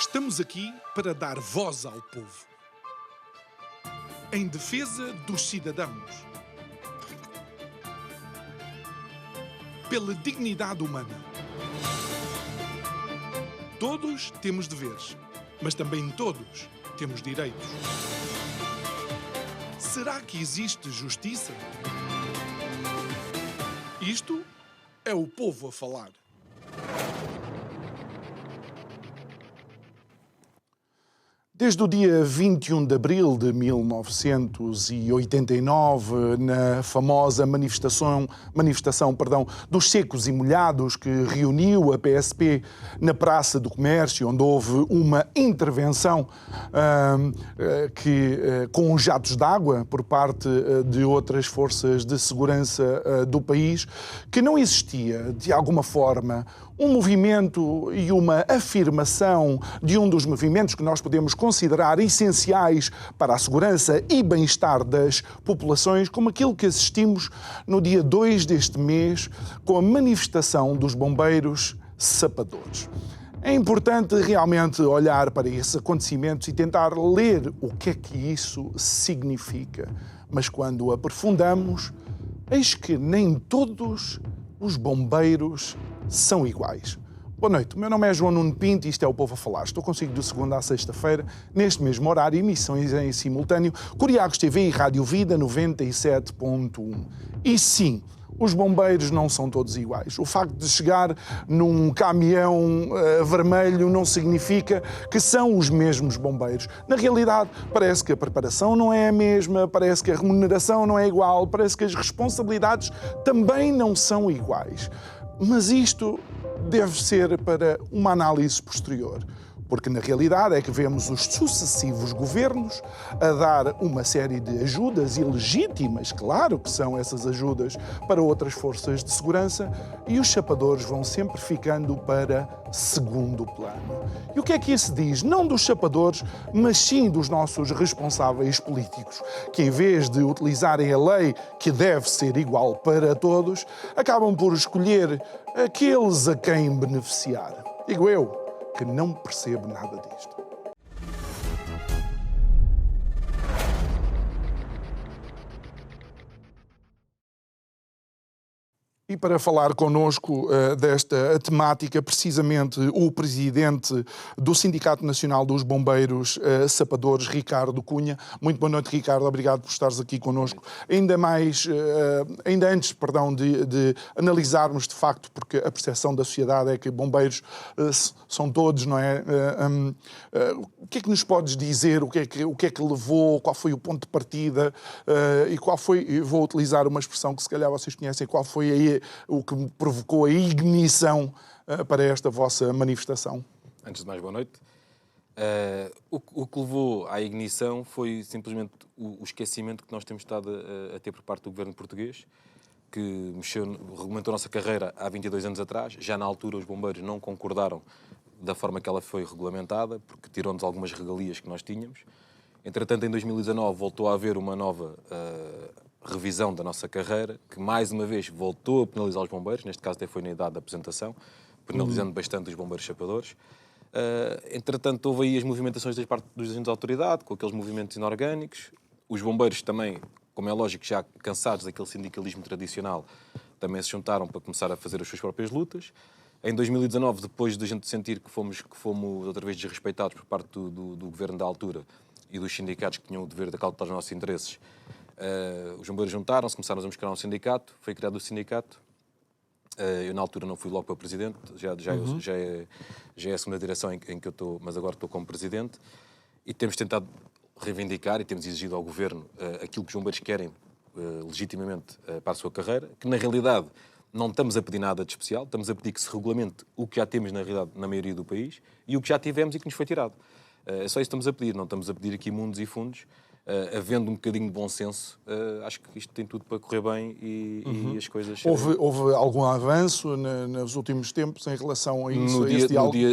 Estamos aqui para dar voz ao povo, em defesa dos cidadãos, pela dignidade humana. Todos temos deveres, mas também todos temos direitos. Será que existe justiça? Isto é o povo a falar. Desde o dia 21 de abril de 1989, na famosa manifestação dos secos e molhados que reuniu a PSP na Praça do Comércio, onde houve uma intervenção com jatos de água por parte de outras forças de segurança do país, que não existia, de alguma forma, um movimento e uma afirmação de um dos movimentos que nós podemos considerar essenciais para a segurança e bem-estar das populações, como aquilo que assistimos no dia 2 deste mês, com a manifestação dos bombeiros sapadores. É importante realmente olhar para esses acontecimentos e tentar ler o que é que isso significa. Mas quando aprofundamos, eis que nem todos os bombeiros são iguais. Boa noite, o meu nome é João Nuno Pinto e isto é o Povo a Falar. Estou consigo de segunda a sexta-feira, neste mesmo horário, emissões em simultâneo, Coriagos TV e Rádio Vida 97.1. E sim, os bombeiros não são todos iguais. O facto de chegar num caminhão vermelho não significa que são os mesmos bombeiros. Na realidade, parece que a preparação não é a mesma, parece que a remuneração não é igual, parece que as responsabilidades também não são iguais. Mas isto deve ser para uma análise posterior, porque na realidade é que vemos os sucessivos governos a dar uma série de ajudas ilegítimas, claro que são essas ajudas, para outras forças de segurança, e os chapadores vão sempre ficando para segundo plano. E o que é que isso diz? Não dos chapadores, mas sim dos nossos responsáveis políticos, que em vez de utilizarem a lei, que deve ser igual para todos, acabam por escolher aqueles a quem beneficiar. Digo eu, que não percebo nada disto. E para falar connosco desta temática, precisamente o presidente do Sindicato Nacional dos Bombeiros Sapadores, Ricardo Cunha. Muito boa noite, Ricardo. Obrigado por estares aqui connosco. Ainda antes, de analisarmos de facto, porque a percepção da sociedade é que bombeiros são todos, não é? O que é que nos podes dizer? O que é que levou? Qual foi o ponto de partida? E qual foi, vou utilizar uma expressão que se calhar vocês conhecem, qual foi aí o que provocou a ignição para esta vossa manifestação? Antes de mais, boa noite. O que levou à ignição foi simplesmente o esquecimento que nós temos estado a ter por parte do governo português, que regulamentou a nossa carreira há 22 anos atrás. Já na altura os bombeiros não concordaram da forma que ela foi regulamentada, porque tirou-nos algumas regalias que nós tínhamos. Entretanto, em 2019 voltou a haver uma nova revisão da nossa carreira, que mais uma vez voltou a penalizar os bombeiros, neste caso até foi na idade da apresentação, penalizando bastante os bombeiros chapadores. Entretanto, houve aí as movimentações das parte dos agentes de autoridade, com aqueles movimentos inorgânicos. Os bombeiros também, como é lógico, já cansados daquele sindicalismo tradicional, também se juntaram para começar a fazer as suas próprias lutas. Em 2019, depois de a gente sentir que fomos outra vez desrespeitados por parte do governo da altura e dos sindicatos que tinham o dever de acautelar os nossos interesses, os bombeiros juntaram-se, começaram a buscar um sindicato, foi criado o sindicato. Eu na altura não fui logo para presidente, já é a segunda direção em que eu estou, mas agora estou como presidente, e temos tentado reivindicar e temos exigido ao governo aquilo que os bombeiros querem legitimamente para a sua carreira, que na realidade não estamos a pedir nada de especial, estamos a pedir que se regulamente o que já temos na realidade na maioria do país e o que já tivemos e que nos foi tirado. É só isso que estamos a pedir, não estamos a pedir aqui mundos e fundos. Havendo um bocadinho de bom senso, acho que isto tem tudo para correr bem e as coisas... Houve algum avanço nos últimos tempos em relação a isso?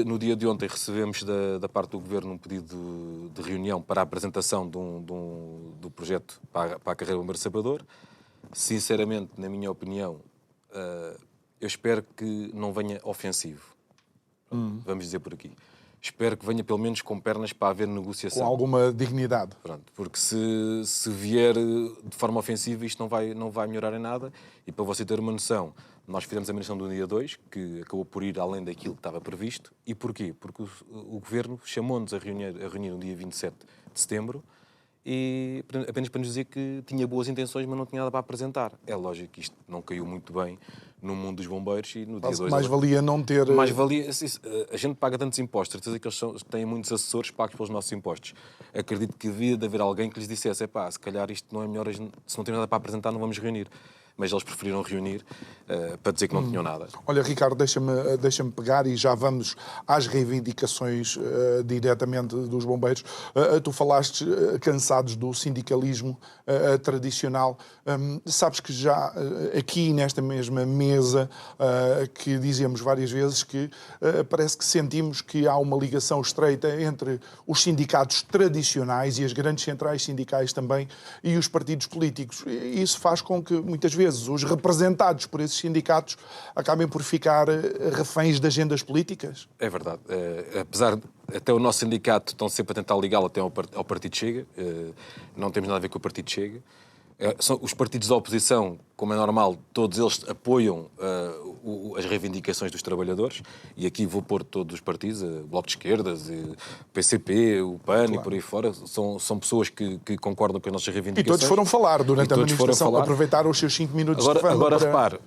No dia de ontem recebemos da parte do Governo um pedido de reunião para a apresentação do projeto para a carreira de bombeiro sapador. Sinceramente, na minha opinião, eu espero que não venha ofensivo. Vamos dizer por aqui. espero que venha pelo menos com pernas para haver negociação. Com alguma dignidade. Pronto, porque se vier de forma ofensiva isto não vai melhorar em nada. E para você ter uma noção, nós fizemos a mediação do dia 2, que acabou por ir além daquilo que estava previsto. E porquê? Porque o Governo chamou-nos a reunir no dia 27 de setembro e apenas para nos dizer que tinha boas intenções, mas não tinha nada para apresentar. É lógico que isto não caiu muito bem no mundo dos bombeiros e no dia 2... Mais valia não ter... Mais valia... A gente paga tantos impostos, certeza que eles têm muitos assessores pagos pelos nossos impostos. Acredito que devia de haver alguém que lhes dissesse se calhar isto não é melhor, se não tem nada para apresentar não vamos reunir. Mas eles preferiram reunir para dizer que não tinham nada. Olha, Ricardo, deixa-me pegar e já vamos às reivindicações diretamente dos bombeiros. Tu falaste cansados do sindicalismo tradicional. Sabes que já aqui nesta mesma mesa que dizemos várias vezes que parece que sentimos que há uma ligação estreita entre os sindicatos tradicionais e as grandes centrais sindicais também e os partidos políticos. E isso faz com que muitas vezes os representados por esses sindicatos acabem por ficar reféns de agendas políticas? É verdade. Apesar de até o nosso sindicato estão sempre a tentar ligá-lo até ao Partido Chega, não temos nada a ver com o Partido Chega. Os partidos da oposição, como é normal, todos eles apoiam as reivindicações dos trabalhadores, e aqui vou pôr todos os partidos, Bloco de Esquerdas, PCP, o PAN, claro, e por aí fora, são pessoas que concordam com as nossas reivindicações. E todos foram falar durante a manifestação, aproveitaram os seus 5 minutos de fama. Agora repare,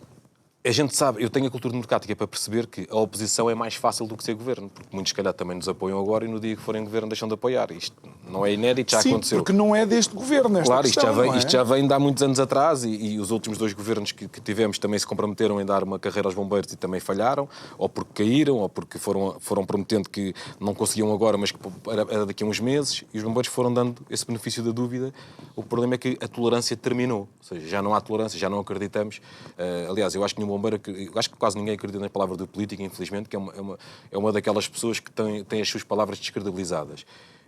a gente sabe, eu tenho a cultura democrática para perceber que a oposição é mais fácil do que ser governo, porque muitos, se calhar, também nos apoiam agora e no dia que forem governo deixam de apoiar. Isto não é inédito, já aconteceu. Sim, porque não é deste governo esta claro, questão, isto já vem de há muitos anos atrás e os últimos 2 governos que tivemos também se comprometeram em dar uma carreira aos bombeiros e também falharam, ou porque caíram, ou porque foram prometendo que não conseguiam agora, mas que era daqui a uns meses, e os bombeiros foram dando esse benefício da dúvida. O problema é que a tolerância terminou, ou seja, já não há tolerância, já não acreditamos. Aliás, eu acho que nenhum bombeiro... acho que quase ninguém acredita na palavra do político, infelizmente, que é uma daquelas pessoas que tem as suas palavras descredibilizadas.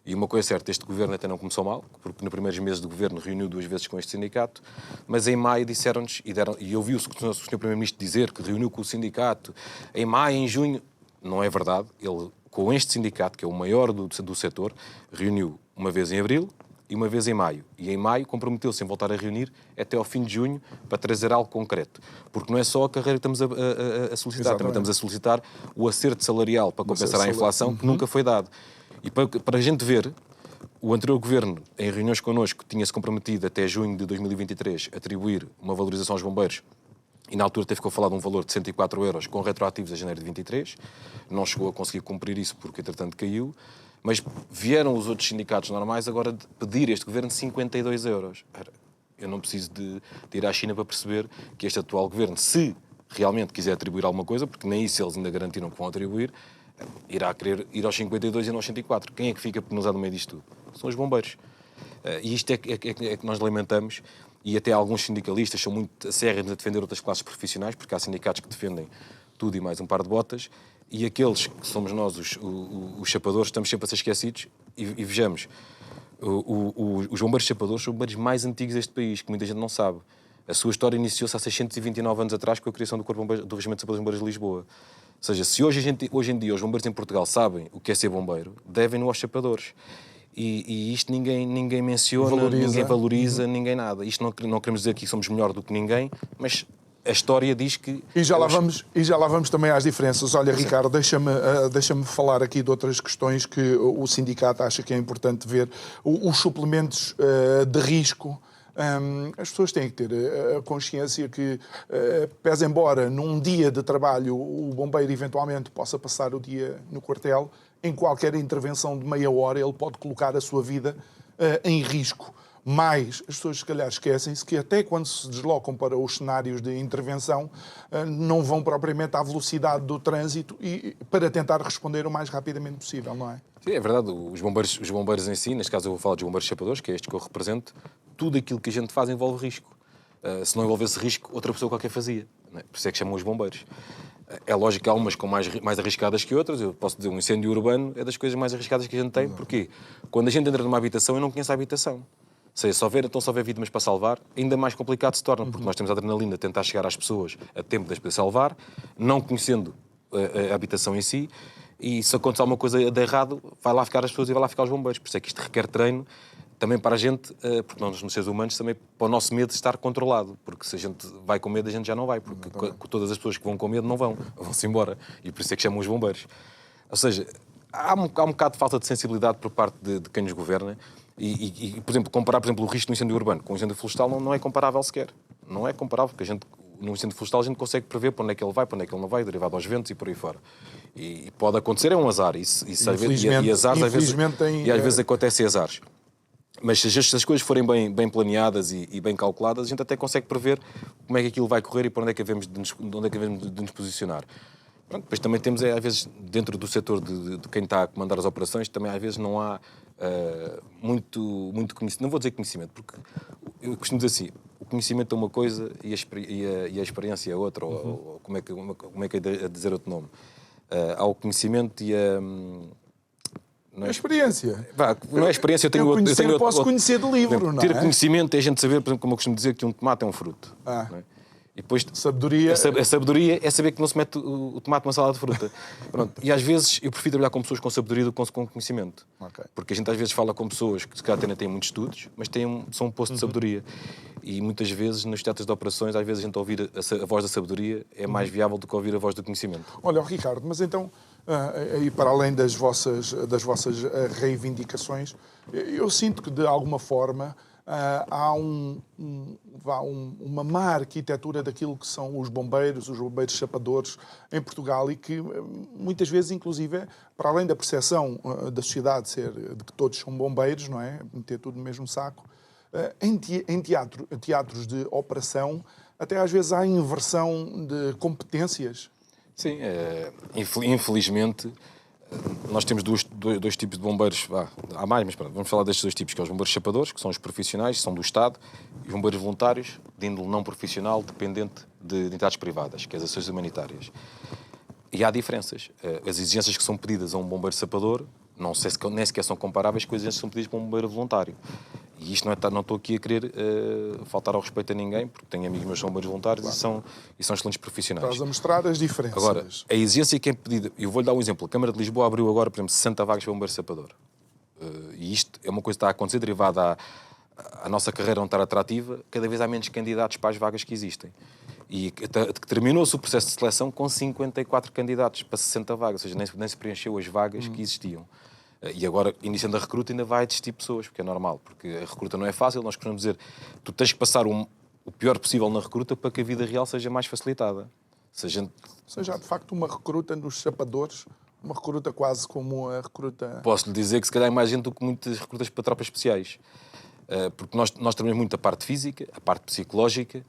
E uma coisa é certa, este governo até não começou mal, porque nos primeiros meses do governo reuniu 2 vezes com este sindicato, mas em maio disseram-nos, e eu ouvi o Sr. Primeiro-Ministro dizer que reuniu com o sindicato em maio, em junho. Não é verdade. Ele, com este sindicato, que é o maior do setor, reuniu uma vez em abril e uma vez em maio. E em maio comprometeu-se em voltar a reunir até ao fim de junho para trazer algo concreto. Porque não é só a carreira que estamos a solicitar, também estamos a solicitar o acerto salarial para compensar a inflação, que nunca foi dado. E para a gente ver, o anterior governo, em reuniões connosco, tinha-se comprometido até junho de 2023 a atribuir uma valorização aos bombeiros, e na altura ficou falado de um valor de 104 euros com retroativos a janeiro de 23. Não chegou a conseguir cumprir isso porque, entretanto, caiu. Mas vieram os outros sindicatos normais agora de pedir a este governo 52 euros. Eu não preciso de ir à China para perceber que este atual governo, se realmente quiser atribuir alguma coisa, porque nem isso eles ainda garantiram que vão atribuir, irá querer ir aos 52 e não aos 104. Quem é que fica penalizado no meio disto tudo? São os bombeiros. E isto é que nós lamentamos, e até alguns sindicalistas são muito acérrimos a defender outras classes profissionais, porque há sindicatos que defendem tudo e mais um par de botas, e aqueles que somos nós, os chapadores, estamos sempre a ser esquecidos. E vejamos, os bombeiros chapadores são os bombeiros mais antigos deste país, que muita gente não sabe. A sua história iniciou-se há 629 anos atrás com a criação do do Regimento de Chapadores Bombeiros de Lisboa. Ou seja, se hoje em dia os bombeiros em Portugal sabem o que é ser bombeiro, devem-no aos chapadores. E isto ninguém menciona, ninguém valoriza, ninguém nada. Isto não queremos dizer que somos melhor do que ninguém, mas a história diz que... E já lá vamos também às diferenças. Olha, Ricardo, deixa-me falar aqui de outras questões que o sindicato acha que é importante ver. Os suplementos de risco. As pessoas têm que ter a consciência que, pese embora num dia de trabalho o bombeiro eventualmente possa passar o dia no quartel, em qualquer intervenção de meia hora ele pode colocar a sua vida em risco. Mas as pessoas, se calhar, esquecem-se que até quando se deslocam para os cenários de intervenção não vão propriamente à velocidade do trânsito e para tentar responder o mais rapidamente possível, não é? Sim, é verdade. Os bombeiros em si, neste caso eu vou falar dos bombeiros chapadores, que é este que eu represento, tudo aquilo que a gente faz envolve risco. Se não envolvesse risco, outra pessoa qualquer fazia. Não é? Por isso é que chamam os bombeiros. É lógico que há umas com mais arriscadas que outras. Eu posso dizer, um incêndio urbano é das coisas mais arriscadas que a gente tem. Porquê? Quando a gente entra numa habitação, eu não conheço a habitação. Se houver vítimas para salvar, ainda mais complicado se torna, porque nós temos a adrenalina de tentar chegar às pessoas a tempo de as poder salvar, não conhecendo a habitação em si, e se acontecer alguma coisa de errado, vai lá ficar as pessoas e vai lá ficar os bombeiros. Por isso é que isto requer treino também para a gente, porque nós, nos seres humanos, também para o nosso medo estar controlado. Porque se a gente vai com medo, a gente já não vai. Porque todas as pessoas que vão com medo não vão-se embora. E por isso é que chamam os bombeiros. Ou seja, há um bocado de falta de sensibilidade por parte de quem nos governa. E, por exemplo, comparar o risco do incêndio urbano com o incêndio florestal não é comparável sequer. Não é comparável, porque no incêndio florestal a gente consegue prever para onde é que ele vai, para onde é que ele não vai, derivado aos ventos e por aí fora. E pode acontecer, é um azar. E às vezes acontecem azares. Mas se as coisas forem bem planeadas e bem calculadas, a gente até consegue prever como é que aquilo vai correr e para onde é que devemos de nos posicionar. Pronto, depois também temos, às vezes, dentro do setor de quem está a comandar as operações, também às vezes não há muito conhecimento. Não vou dizer conhecimento, porque eu costumo dizer assim, o conhecimento é uma coisa e a experiência é outra, ou como é que é a dizer outro nome. Há o conhecimento e a... Não é experiência. Não é experiência, eu posso conhecer de livro, não é? Ter conhecimento é a gente saber, por exemplo, como eu costumo dizer, que um tomate é um fruto. Não é? E depois, sabedoria. A sabedoria é saber que não se mete o tomate numa salada de fruta. Pronto. E às vezes eu prefiro trabalhar com pessoas com sabedoria do que com conhecimento. Okay. Porque a gente às vezes fala com pessoas que se calhar têm muitos estudos, mas são um poço de sabedoria. E muitas vezes nos teatros de operações, às vezes a gente ouvir a voz da sabedoria é mais viável do que ouvir a voz do conhecimento. Olha, Ricardo, mas então, e para além das vossas reivindicações, eu sinto que de alguma forma há uma má arquitetura daquilo que são os bombeiros chapadores em Portugal e que muitas vezes, inclusive, para além da percepção da sociedade de que todos são bombeiros, não é? Meter tudo no mesmo saco, em teatros de operação, até às vezes há inversão de competências. Sim, infelizmente nós temos dois tipos de bombeiros, há mais, mas pronto, vamos falar destes dois tipos, que são os bombeiros chapadores, que são os profissionais, são do Estado, e os bombeiros voluntários, de índole não profissional, dependente de entidades privadas, que é as ações humanitárias. E há diferenças. As exigências que são pedidas a um bombeiro sapador, não sei se nem sequer são comparáveis com as exigências que são pedidas para um bombeiro voluntário. E isto não estou aqui a querer faltar ao respeito a ninguém, porque tenho amigos meus que são bombeiros voluntários, claro. e são excelentes profissionais. Estás a mostrar as diferenças. Agora, a exigência que é pedida... Eu vou-lhe dar um exemplo. A Câmara de Lisboa abriu agora, por exemplo, 60 vagas para bombeiro sapador. E isto é uma coisa que está a acontecer, derivada à nossa carreira não estar atrativa. Cada vez há menos candidatos para as vagas que existem. E terminou-se o processo de seleção com 54 candidatos para 60 vagas, ou seja, nem se preencheu as vagas que existiam. E agora, iniciando a recruta, ainda vai desistir pessoas, porque é normal, porque a recruta não é fácil. Nós costumamos dizer, tu tens que passar o pior possível na recruta para que a vida real seja mais facilitada. Seja de facto uma recruta nos chapadores, uma recruta quase como a recruta... Posso-lhe dizer que se calhar é mais gente do que muitas recrutas para tropas especiais. Porque nós trabalhamos muito a parte física, a parte psicológica,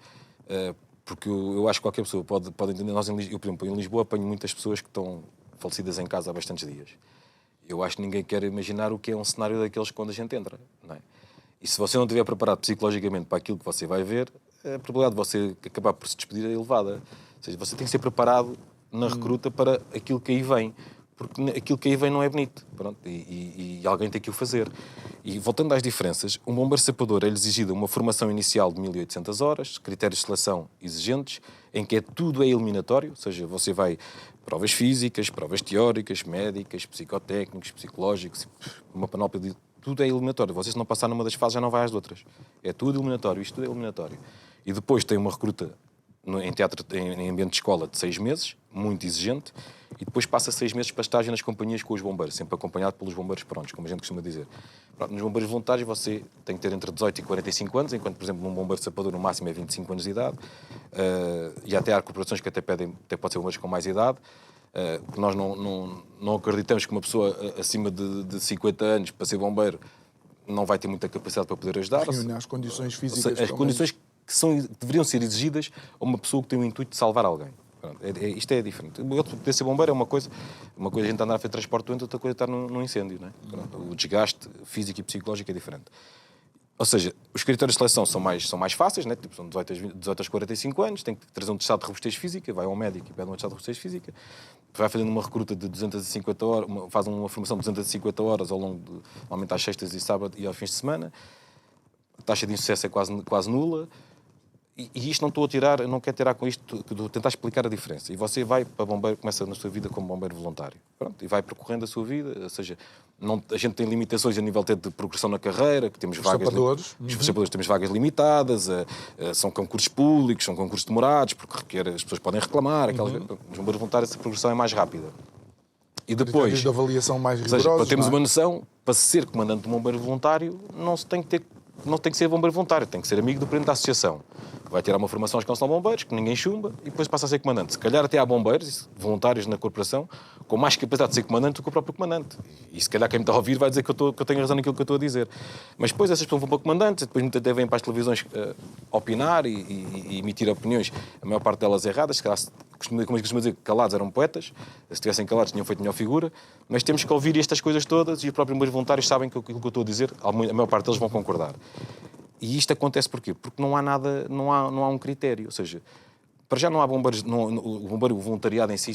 porque eu acho que qualquer pessoa pode entender. Eu, por exemplo, em Lisboa apanho muitas pessoas que estão falecidas em casa há bastantes dias. Eu acho que ninguém quer imaginar o que é um cenário daqueles quando a gente entra, não é? E se você não estiver preparado psicologicamente para aquilo que você vai ver, a probabilidade de você acabar por se despedir é elevada. Ou seja, você tem que ser preparado na recruta para aquilo que aí vem, porque aquilo que aí vem não é bonito. Pronto, e alguém tem que o fazer. E voltando às diferenças, um bombeiro sapador é exigido uma formação inicial de 1.800 horas, critérios de seleção exigentes, em que tudo é eliminatório, ou seja, você vai provas físicas, provas teóricas, médicas, psicotécnicos, psicológicos, uma panóplia de... Tudo é eliminatório. Você, se não passar numa das fases, já não vai às outras. É tudo eliminatório, isto tudo é eliminatório. E depois tem uma recruta em teatro, em ambiente de escola, de 6 meses, muito exigente, e depois passa 6 meses para estágio nas companhias com os bombeiros, sempre acompanhado pelos bombeiros prontos, como a gente costuma dizer. Pronto, nos bombeiros voluntários você tem que ter entre 18 e 45 anos, enquanto, por exemplo, um bombeiro sapador no máximo é 25 anos de idade, e até há corporações que até pode ser bombeiros com mais idade, porque nós não acreditamos que uma pessoa acima de 50 anos para ser bombeiro não vai ter muita capacidade para poder ajudar. As condições físicas. As condições que deveriam ser exigidas a uma pessoa que tem o intuito de salvar alguém. Pronto, isto é diferente. Poder ser bombeiro é uma coisa a gente andar a fazer transporte doente, outra coisa é estar num incêndio. Não é? Pronto, o desgaste físico e psicológico é diferente. Ou seja, os critérios de seleção são mais fáceis, né? Tipo, são 18 aos 45 anos, tem que trazer um atestado de robustez física, vai ao médico e pede um atestado de robustez física, vai fazendo uma recruta de 250 horas, faz uma formação de 250 horas ao longo normalmente às sextas e sábado e aos fins de semana. A taxa de insucesso é quase nula. E isto não estou a tirar, não quero tirar com isto, de tentar explicar a diferença. E você vai para bombeiro, começa na sua vida como bombeiro voluntário. Pronto, e vai percorrendo a sua vida, ou seja, a gente tem limitações a nível até de progressão na carreira, que temos vagas... Os sapadores temos vagas limitadas, são concursos públicos, são concursos demorados, porque as pessoas podem reclamar, os bombeiros voluntários a progressão é mais rápida. E depois... de avaliação mais rigorosa. Ou seja, para termos uma noção, para ser comandante de um bombeiro voluntário, não tem que ser bombeiro voluntário, tem que ser amigo do presidente da associação. Vai tirar uma formação aos que não são bombeiros, que ninguém chumba, e depois passa a ser comandante. Se calhar até há bombeiros, voluntários na corporação, com mais capacidade de ser comandante do que o próprio comandante. E se calhar quem me está a ouvir vai dizer que eu tenho razão naquilo que eu estou a dizer. Mas depois essas pessoas vão para comandantes, depois muitas vezes vêm para as televisões opinar e emitir opiniões, a maior parte delas erradas. Se calhar, como eu costumo dizer, calados eram poetas, se estivessem calados tinham feito melhor figura, mas temos que ouvir estas coisas todas e os próprios bombeiros voluntários sabem que aquilo que eu estou a dizer, a maior parte deles vão concordar. E isto acontece porquê? Porque não há nada, não há um critério, ou seja, para já não há bombeiros, o bombeiro voluntariado em si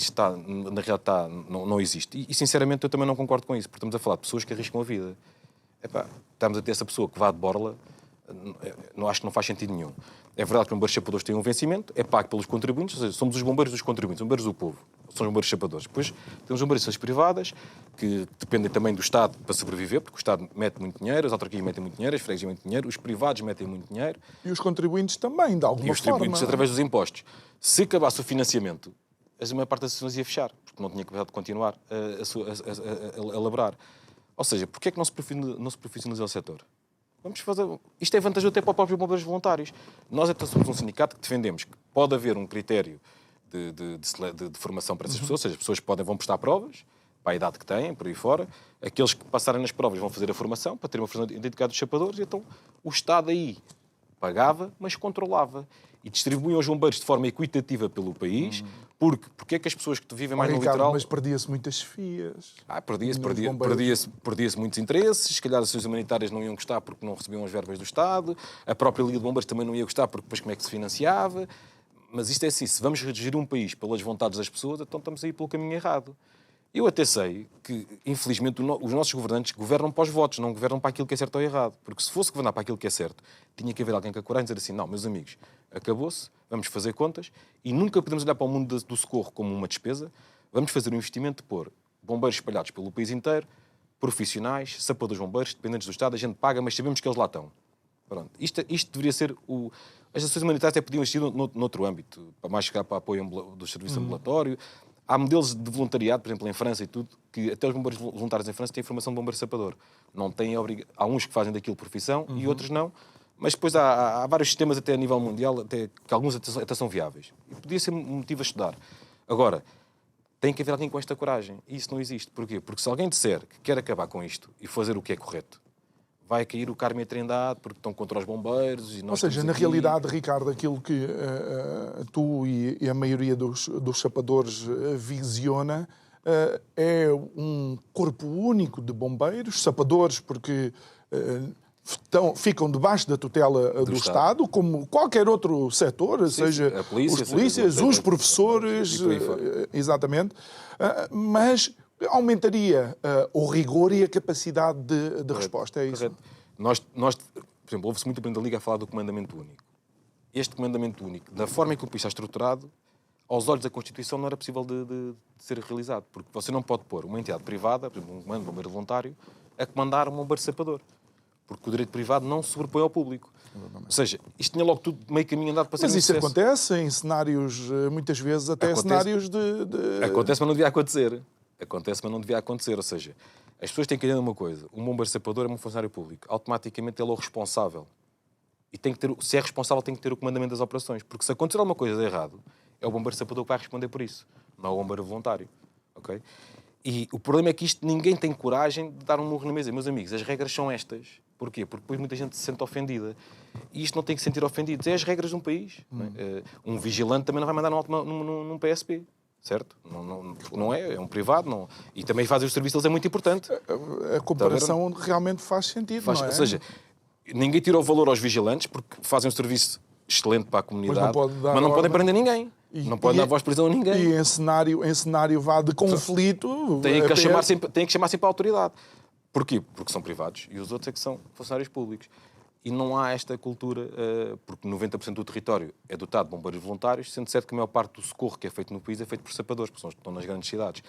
na realidade não existe. E sinceramente eu também não concordo com isso, porque estamos a falar de pessoas que arriscam a vida. Estamos a ter essa pessoa que vá de borla, acho que não faz sentido nenhum. É verdade que os bombeiros chapadores têm um vencimento, é pago pelos contribuintes, ou seja, somos os bombeiros dos contribuintes, os bombeiros do povo, são os bombeiros chapadores. Depois temos bombeiras privadas, que dependem também do Estado para sobreviver, porque o Estado mete muito dinheiro, as autarquias metem muito dinheiro, as freguesias metem muito dinheiro, os privados metem muito dinheiro. E os contribuintes também, de alguma forma. E os contribuintes através dos impostos. Se acabasse o financiamento, a maior parte das associações ia fechar, porque não tinha capacidade de continuar a elaborar. Ou seja, porquê é que não se profissionaliza o setor? Vamos fazer... Isto é vantajoso até para os próprios bombeiros voluntários. Nós até somos um sindicato que defendemos que pode haver um critério de formação para essas pessoas, ou seja, as pessoas vão prestar provas, para a idade que têm, por aí fora. Aqueles que passarem nas provas vão fazer a formação, para ter uma formação dedicada dos chapadores, e então o Estado aí pagava, mas controlava. E distribuíam os bombeiros de forma equitativa pelo país, porque é que as pessoas que vivem mais no litoral... Mas perdia-se muitas chefias. Perdia-se muitos interesses, se calhar as ações humanitárias não iam gostar porque não recebiam as verbas do Estado, a própria Liga de Bombeiros também não ia gostar porque depois como é que se financiava. Mas isto é assim, se vamos gerir um país pelas vontades das pessoas, então estamos aí pelo caminho errado. Eu até sei que, infelizmente, os nossos governantes governam para os votos, não governam para aquilo que é certo ou errado. Porque se fosse governar para aquilo que é certo, tinha que haver alguém com a coragem de dizer assim, não, meus amigos, acabou-se, vamos fazer contas e nunca podemos olhar para o mundo do socorro como uma despesa, vamos fazer um investimento de pôr bombeiros espalhados pelo país inteiro, profissionais, sapadores bombeiros, dependentes do Estado, a gente paga, mas sabemos que eles lá estão. Pronto. Isto deveria ser o... As ações humanitárias até podiam existir noutro âmbito, para mais chegar para apoio do serviço ambulatório. Há modelos de voluntariado, por exemplo, em França e tudo, que até os bombeiros voluntários em França têm formação de bombeiro sapador. Não têm Há uns que fazem daquilo profissão e outros não. Mas depois há vários sistemas até a nível mundial, que alguns até são viáveis. E podia ser um motivo a estudar. Agora, tem que haver alguém com esta coragem. E isso não existe. Porquê? Porque se alguém disser que quer acabar com isto e fazer o que é correto, vai cair o Carme e a Trindade porque estão contra os bombeiros. E nós Ou seja, na realidade, Ricardo, aquilo que tu e a maioria dos chapadores visiona é um corpo único de bombeiros, sapadores, porque ficam debaixo da tutela do Estado, como qualquer outro setor, seja polícia, os polícias, os professores, exatamente, mas aumentaria o rigor e a capacidade de resposta, é isso? Correto. Nós, por exemplo, ouve-se muito bem da Liga a falar do comandamento único. Este comandamento único, da forma em que o país está estruturado, aos olhos da Constituição não era possível de ser realizado, porque você não pode pôr uma entidade privada, por exemplo, um comando, um bombeiro voluntário, a comandar um bombeiro sapador, porque o direito privado não se sobrepõe ao público. Ou seja, isto tinha logo tudo meio caminho andado para ser um sucesso. Mas isso acontece em cenários, muitas vezes, até cenários de... Acontece, mas não devia acontecer. Acontece, mas não devia acontecer. Ou seja, as pessoas têm que entender uma coisa. Um bombeiro sapador é um funcionário público. Automaticamente ele é o responsável. E tem que ter, se é responsável, tem que ter o comandamento das operações. Porque se acontecer alguma coisa de errado, é o bombeiro sapador que vai responder por isso. Não é o bombeiro voluntário. Okay? E o problema é que ninguém tem coragem de dar um murro na mesa. Meus amigos, as regras são estas. Porquê? Porque depois muita gente se sente ofendida. E isto não tem que se sentir ofendido. É as regras de um país. Um vigilante também não vai mandar num PSP. Certo? Não é um privado. Não. E também fazer os serviços, é muito importante. A comparação realmente faz sentido, não é? Ou seja, ninguém tira o valor aos vigilantes porque fazem um serviço excelente para a comunidade, mas não podem prender ninguém. Não podem dar voz de prisão a ninguém. E em cenário vá de conflito... Tem que chamar sempre a autoridade. Porquê? Porque são privados e os outros é que são funcionários públicos. e não há esta cultura, porque 90% do território é dotado de bombeiros voluntários, sendo certo que a maior parte do socorro que é feito no país é feito por sapadores, porque estão nas grandes cidades.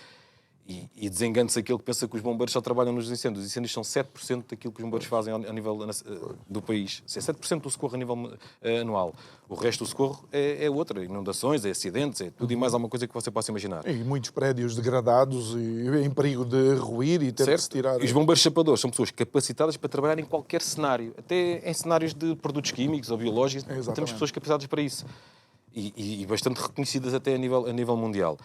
E desengane-se aquele que pensa que os bombeiros só trabalham nos incêndios. Os incêndios são 7% daquilo que os bombeiros fazem a nível do país. É 7% do socorro a nível anual. O resto do socorro é outra. Inundações, é acidentes, é tudo e mais alguma coisa que você possa imaginar. E muitos prédios degradados e em perigo de ruir e ter que se tirar... E os bombeiros chapadores são pessoas capacitadas para trabalhar em qualquer cenário. Até em cenários de produtos químicos ou biológicos. Temos pessoas capacitadas para isso. E bastante reconhecidas até a nível mundial.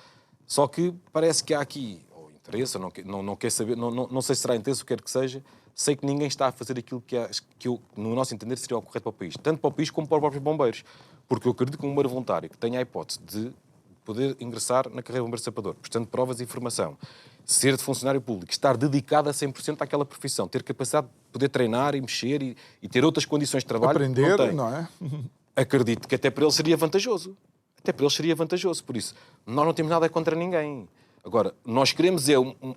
Só que parece que há aqui interesse, não quer saber, não sei se será interesse, o que quer que seja, sei que ninguém está a fazer aquilo que eu, no nosso entender, seria o correto para o país. Tanto para o país como para os próprios bombeiros. Porque eu acredito que um bombeiro voluntário que tenha a hipótese de poder ingressar na carreira de bombeiro sapador, prestando provas e informação, ser de funcionário público, estar dedicado a 100% àquela profissão, ter capacidade de poder treinar e mexer e ter outras condições de trabalho. Aprender, não é? Acredito que até para ele seria vantajoso. Por isso, nós não temos nada contra ninguém. Agora, nós queremos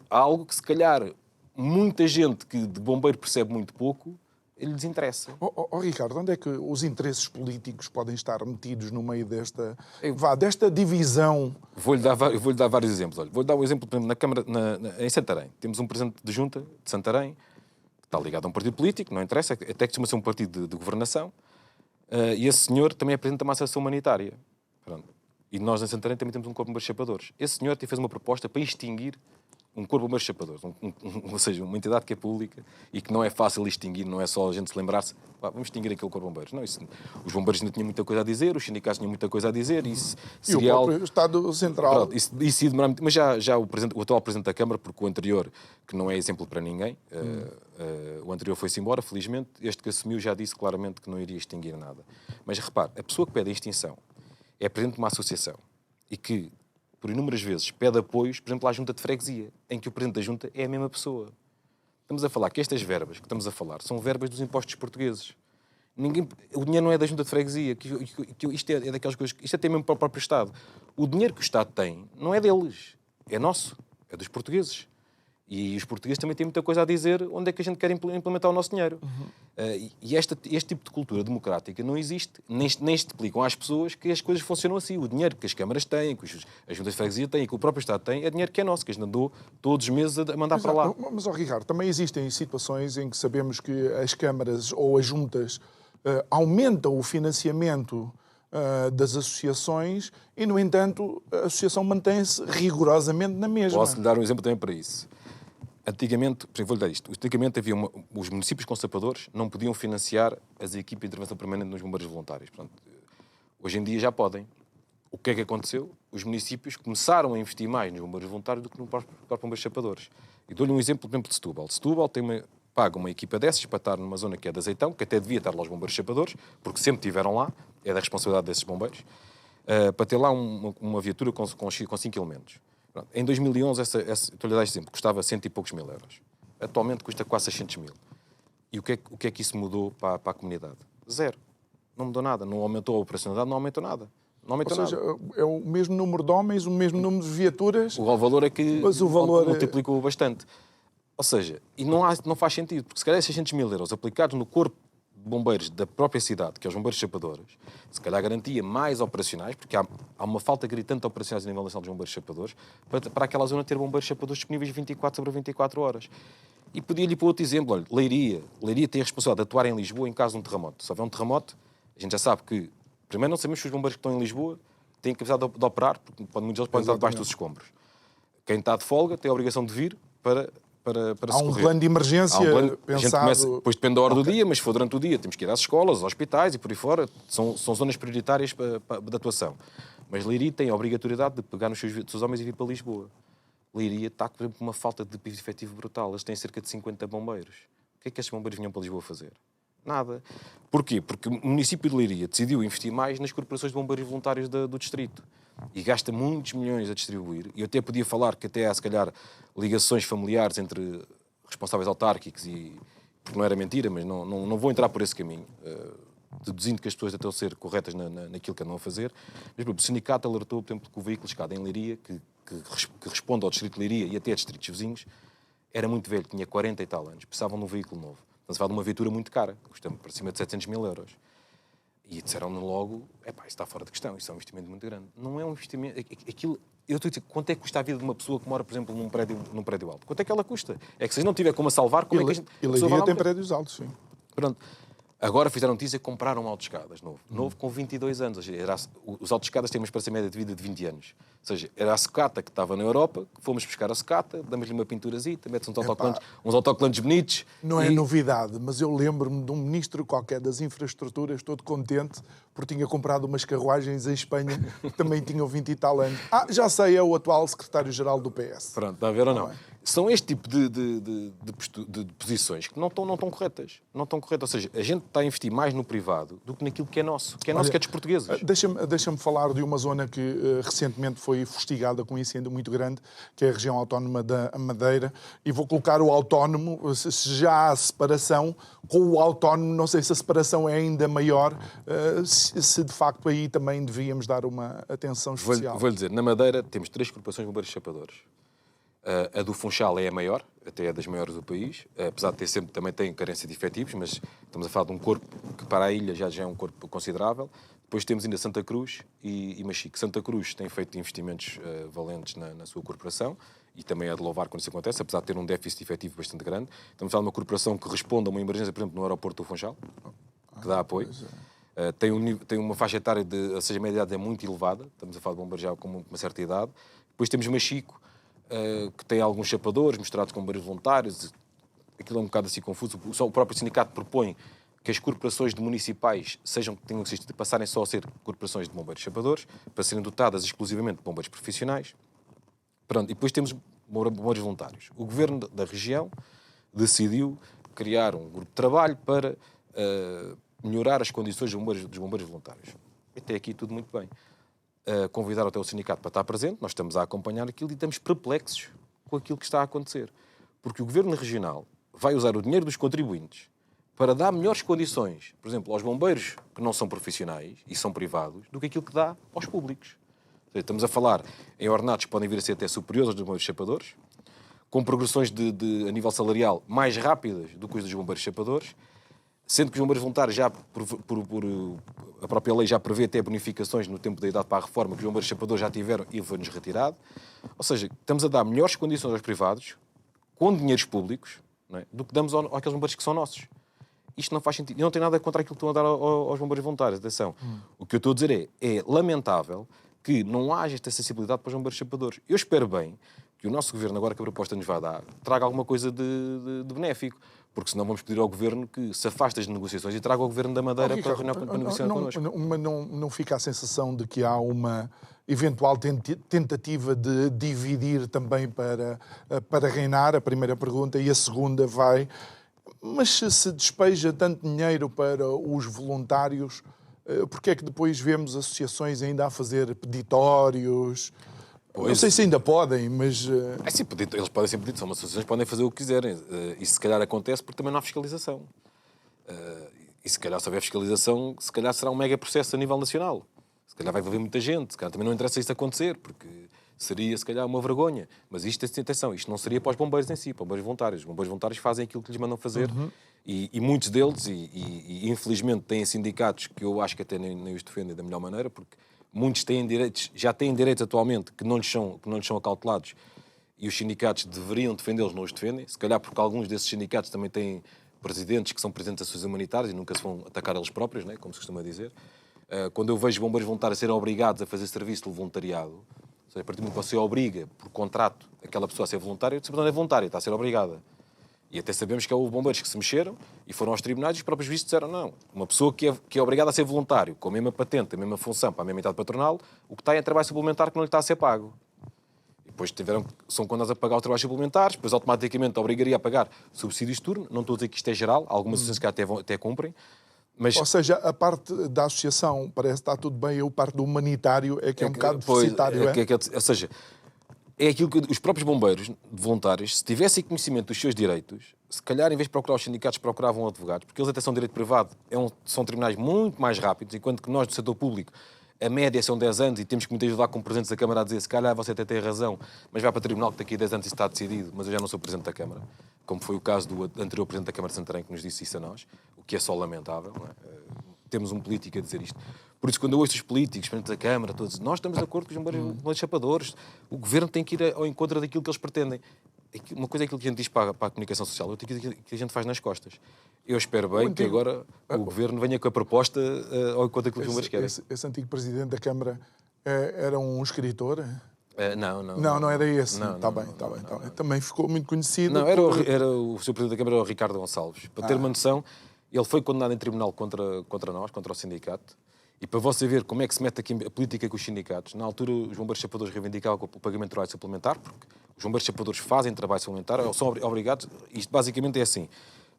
algo que, se calhar, muita gente que de bombeiro percebe muito pouco, ele lhes interessa. Ricardo, onde é que os interesses políticos podem estar metidos no meio desta divisão? Vou-lhe dar vários exemplos. Olha, vou-lhe dar um exemplo, por exemplo, na Câmara, em Santarém. Temos um presidente de junta de Santarém, que está ligado a um partido político, não interessa, até que costuma ser um partido de governação, e esse senhor também é presidente de uma associação humanitária. Pronto. E nós, em Santarém, também temos um corpo de bombeiros chapadores. Esse senhor fez uma proposta para extinguir um corpo de bombeiros chapadores. Ou seja, uma entidade que é pública e que não é fácil extinguir, não é só a gente se lembrar-se, vamos extinguir aquele corpo de bombeiros. Não, os bombeiros ainda tinham muita coisa a dizer, os sindicatos tinham muita coisa a dizer. E o próprio Estado Central. Pronto, isso ia demorar muito. Mas já o atual Presidente da Câmara, porque o anterior, que não é exemplo para ninguém, o anterior foi-se embora, felizmente, este que assumiu já disse claramente que não iria extinguir nada. Mas repare, a pessoa que pede a extinção é presidente de uma associação e que, por inúmeras vezes, pede apoios, por exemplo, à junta de freguesia, em que o presidente da junta é a mesma pessoa. Estamos a falar que estas verbas que estamos a falar são verbas dos impostos portugueses. O dinheiro não é da junta de freguesia, isto é daquelas coisas, isto é até mesmo para o próprio Estado. O dinheiro que o Estado tem não é deles, é nosso, é dos portugueses. E os portugueses também têm muita coisa a dizer onde é que a gente quer implementar o nosso dinheiro. E este tipo de cultura democrática não existe, nem se explicam às pessoas que as coisas funcionam assim. O dinheiro que as câmaras têm, que as juntas de freguesia têm, que o próprio Estado tem, é dinheiro que é nosso, que a gente andou todos os meses a mandar para lá. Mas, Ricardo, também existem situações em que sabemos que as câmaras ou as juntas aumentam o financiamento das associações e, no entanto, a associação mantém-se rigorosamente na mesma. Posso lhe dar um exemplo também para isso. Antigamente, vou-lhe dar isto, havia os municípios com sapadores não podiam financiar as equipes de intervenção permanente nos bombeiros voluntários. Portanto, hoje em dia já podem. O que é que aconteceu? Os municípios começaram a investir mais nos bombeiros voluntários do que nos próprios bombeiros chapadores. E dou-lhe um exemplo, por exemplo, de Setúbal. Setúbal paga uma equipa dessas para estar numa zona que é de Azeitão, que até devia estar lá os bombeiros chapadores, porque sempre estiveram lá, é da responsabilidade desses bombeiros, para ter lá uma viatura com 5 elementos. Em 2011, estou-lhe a dar este exemplo, custava 100 e poucos mil euros. Atualmente custa quase 600 mil. E o que é que isso mudou para a comunidade? Zero. Não mudou nada. Não aumentou a operacionalidade, não aumentou nada. Ou seja, é o mesmo número de homens, o mesmo número de viaturas. O valor é que multiplicou bastante. Ou seja, e não faz sentido, porque se calhar 600 mil euros aplicados no corpo de bombeiros da própria cidade, que é os bombeiros chapadores, se calhar garantia mais operacionais, porque há uma falta gritante de operacionais a nível nacional dos bombeiros chapadores, para aquela zona ter bombeiros chapadores disponíveis 24/24 horas. E podia-lhe para outro exemplo, olha, Leiria. Leiria tem a responsabilidade de atuar em Lisboa em caso de um terremoto. Se houver um terremoto, a gente já sabe que, primeiro, não sabemos se os bombeiros que estão em Lisboa têm capacidade de operar, porque muitos deles podem estar debaixo dos escombros. Quem está de folga tem a obrigação de vir para Há um plano de emergência pensado... Depois depende da hora do dia, mas se for durante o dia, temos que ir às escolas, aos hospitais e por aí fora. São zonas prioritárias de atuação. Mas Leiria tem a obrigatoriedade de pegar nos seus homens e vir para Lisboa. Leiria está, por exemplo, com uma falta de efetivo brutal. Eles têm cerca de 50 bombeiros. O que é que estes bombeiros vinham para Lisboa fazer? Nada. Porquê? Porque o município de Leiria decidiu investir mais nas corporações de bombeiros voluntários do distrito. E gasta muitos milhões a distribuir. E eu até podia falar que até há, se calhar, ligações familiares entre responsáveis autárquicos porque não era mentira, mas não vou entrar por esse caminho, deduzindo que as pessoas estão a ser corretas naquilo que andam a fazer. Mas, o sindicato alertou, por exemplo, que o veículo escada em Leiria, que responde ao distrito de Leiria e até a distritos vizinhos, era muito velho, tinha 40 e tal anos, precisavam de um veículo novo. Estamos a falar de uma viatura muito cara, custa para cima de 700 mil euros. E disseram-me logo, isso está fora de questão, isso é um investimento muito grande. Não é um investimento... Eu estou a dizer, quanto é que custa a vida de uma pessoa que mora, por exemplo, num prédio alto? Quanto é que ela custa? É que se não tiver como a salvar, como é que a Leiria tem prédios altos, sim. Pronto. Agora fizeram notícia que compraram um autoescadas novo. Novo com 22 anos. Ou seja, os autoescadas têm uma esperança média de vida de 20 anos. Ou seja, era a sucata que estava na Europa, que fomos buscar a sucata, damos-lhe uma pinturazita, mete-se uns autocolantes bonitos. Não é novidade, mas eu lembro-me de um ministro qualquer das infraestruturas, todo contente, porque tinha comprado umas carruagens em Espanha, que também tinham 20 e tal anos. Já sei, é o atual secretário-geral do PS. Pronto, está a ver ou não? São este tipo de posições que não estão corretas. Não estão corretas. Ou seja, a gente está a investir mais no privado do que naquilo que é nosso. Que é nosso, que é dos portugueses. Deixa-me falar de uma zona que recentemente foi fustigada com um incêndio muito grande, que é a região autónoma da Madeira. E vou colocar o autónomo, se já há separação, com o autónomo, não sei se a separação é ainda maior, se de facto aí também devíamos dar uma atenção especial. Vou-lhe dizer, na Madeira temos 3 corporações de bombeiros chapadores. A do Funchal é a maior, até é das maiores do país, apesar de ter sempre, também tem carência de efetivos, mas estamos a falar de um corpo que para a ilha já é um corpo considerável. Depois temos ainda Santa Cruz e Machique. Santa Cruz tem feito investimentos valentes na sua corporação e também é de louvar quando isso acontece, apesar de ter um déficit efetivo bastante grande. Estamos a falar de uma corporação que responde a uma emergência, por exemplo, no aeroporto do Funchal, que dá apoio. Tem uma faixa etária ou seja, a média idade é muito elevada, estamos a falar de bombeiros já com uma certa idade. Depois temos Machico, que tem alguns chapadores misturados com bombeiros voluntários. Aquilo é um bocado assim confuso. O próprio sindicato propõe que as corporações municipais tenham que passarem só a ser corporações de bombeiros chapadores, para serem dotadas exclusivamente de bombeiros profissionais. Pronto. E depois temos bombeiros voluntários. O governo da região decidiu criar um grupo de trabalho para melhorar as condições dos bombeiros voluntários. Até aqui tudo muito bem. Convidaram até o sindicato para estar presente, nós estamos a acompanhar aquilo e estamos perplexos com aquilo que está a acontecer. Porque o Governo Regional vai usar o dinheiro dos contribuintes para dar melhores condições, por exemplo, aos bombeiros que não são profissionais e são privados, do que aquilo que dá aos públicos. Ou seja, estamos a falar em ordenados que podem vir a ser até superiores aos dos bombeiros chapadores, com progressões a nível salarial mais rápidas do que os dos bombeiros chapadores, sendo que os bombeiros voluntários já, a própria lei já prevê até bonificações no tempo da idade para a reforma, que os bombeiros chapadores já tiveram e foi-nos retirado. Ou seja, estamos a dar melhores condições aos privados, com dinheiros públicos, não é, do que damos àqueles bombeiros que são nossos. Isto não faz sentido. E não tem nada contra aquilo que estão a dar aos bombeiros voluntários. Atenção. O que eu estou a dizer é lamentável que não haja esta sensibilidade para os bombeiros chapadores. Eu espero bem que o nosso governo, agora que a proposta nos vai dar, traga alguma coisa de benéfico. Porque senão vamos pedir ao Governo que se afaste das negociações e traga ao Governo da Madeira para negociar connosco. Não fica a sensação de que há uma eventual tentativa de dividir também para reinar? A primeira pergunta. E a segunda vai... Mas se despeja tanto dinheiro para os voluntários, porque é que depois vemos associações ainda a fazer peditórios... Não sei se ainda podem, mas... Sim, eles podem ser pedidos, são uma associações, podem fazer o que quiserem. Isso se calhar acontece porque também não há fiscalização. E se calhar se houver fiscalização, se calhar será um mega processo a nível nacional. Se calhar vai envolver muita gente, se calhar também não interessa isso acontecer, porque seria se calhar uma vergonha. Mas isto, atenção, isto não seria para os bombeiros em si, para os bombeiros voluntários. Os bombeiros voluntários fazem aquilo que lhes mandam fazer e muitos deles, e infelizmente têm sindicatos que eu acho que até nem os defendem da melhor maneira, porque muitos já têm direitos atualmente que não lhes são acautelados e os sindicatos deveriam defendê-los, não os defendem. Se calhar porque alguns desses sindicatos também têm presidentes que são presidentes das associações humanitárias e nunca se vão atacar eles próprios, né, como se costuma dizer. Quando eu vejo bombeiros voluntários serem obrigados a fazer serviço de voluntariado, ou seja, a partir do momento que você obriga, por contrato, aquela pessoa a ser voluntária, não é voluntária, está a ser obrigada. E até sabemos que houve bombeiros que se mexeram e foram aos tribunais e os próprios juízes disseram não. Uma pessoa que é obrigada a ser voluntário, com a mesma patente, a mesma função, para a mesma idade patronal, o que está é trabalho suplementar que não lhe está a ser pago. E depois são condenados a pagar os trabalhos suplementares, depois automaticamente obrigaria a pagar subsídios de turno. Não estou a dizer que isto é geral, algumas associações que até cumprem. Mas... Ou seja, a parte da associação parece que está tudo bem, a parte do humanitário é que é um bocado deficitário. Ou seja, é aquilo que os próprios bombeiros voluntários, se tivessem conhecimento dos seus direitos, se calhar, em vez de procurar os sindicatos, procuravam advogados, porque eles até são direito privado, são tribunais muito mais rápidos, enquanto que nós, do setor público, a média são 10 anos e temos que muitas vezes lá com presidentes da Câmara a dizer se calhar você até tem razão, mas vai para o tribunal que daqui a 10 anos isso está decidido, mas eu já não sou presidente da Câmara. como foi o caso do anterior Presidente da Câmara de Santarém, que nos disse isso a nós, o que é só lamentável, não é? Temos um político a dizer isto. Por isso, quando eu ouço os políticos, Presidente da Câmara, todos, nós estamos de acordo com os bombeiros chapadores, o Governo tem que ir ao encontro daquilo que eles pretendem. Uma coisa é aquilo que a gente diz para a comunicação social, outra coisa é aquilo que a gente faz nas costas. Eu espero bem que agora o Governo venha com a proposta ao encontro daquilo que os bombeiros querem. Esse antigo Presidente da Câmara era um escritor? Não era esse. Está bem. Também ficou muito conhecido. Não, era o Sr. Presidente da Câmara, era o Ricardo Gonçalves. Para ter uma noção, ele foi condenado em tribunal contra nós, contra o sindicato. E para você ver como é que se mete aqui a política com os sindicatos, na altura os bombeiros chapadores reivindicavam o pagamento de trabalho suplementar, porque os bombeiros chapadores fazem trabalho suplementar, são obrigados. Isto basicamente é assim.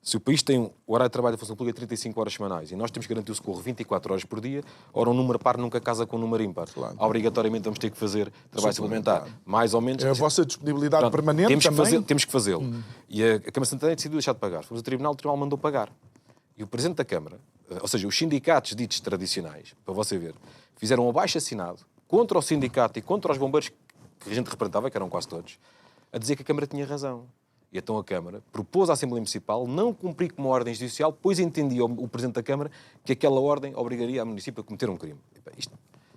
Se o país tem o horário de trabalho da função pública 35 horas semanais e nós temos que garantir o socorro 24 horas por dia, ora um número par nunca casa com um número ímpar. Claro. Obrigatoriamente vamos ter que fazer trabalho suplementar. Mais ou menos. É a vossa disponibilidade permanente temos que fazê-lo. E a Câmara de Santarém decidiu deixar de pagar. Fomos ao tribunal, o tribunal mandou pagar. E o Presidente da Câmara, ou seja, os sindicatos ditos tradicionais, para você ver, fizeram um abaixo-assinado contra o sindicato e contra os bombeiros que a gente representava, que eram quase todos, a dizer que a Câmara tinha razão. E então a Câmara propôs à Assembleia Municipal não cumprir com uma ordem judicial, pois entendia o Presidente da Câmara que aquela ordem obrigaria a município a cometer um crime. Isto,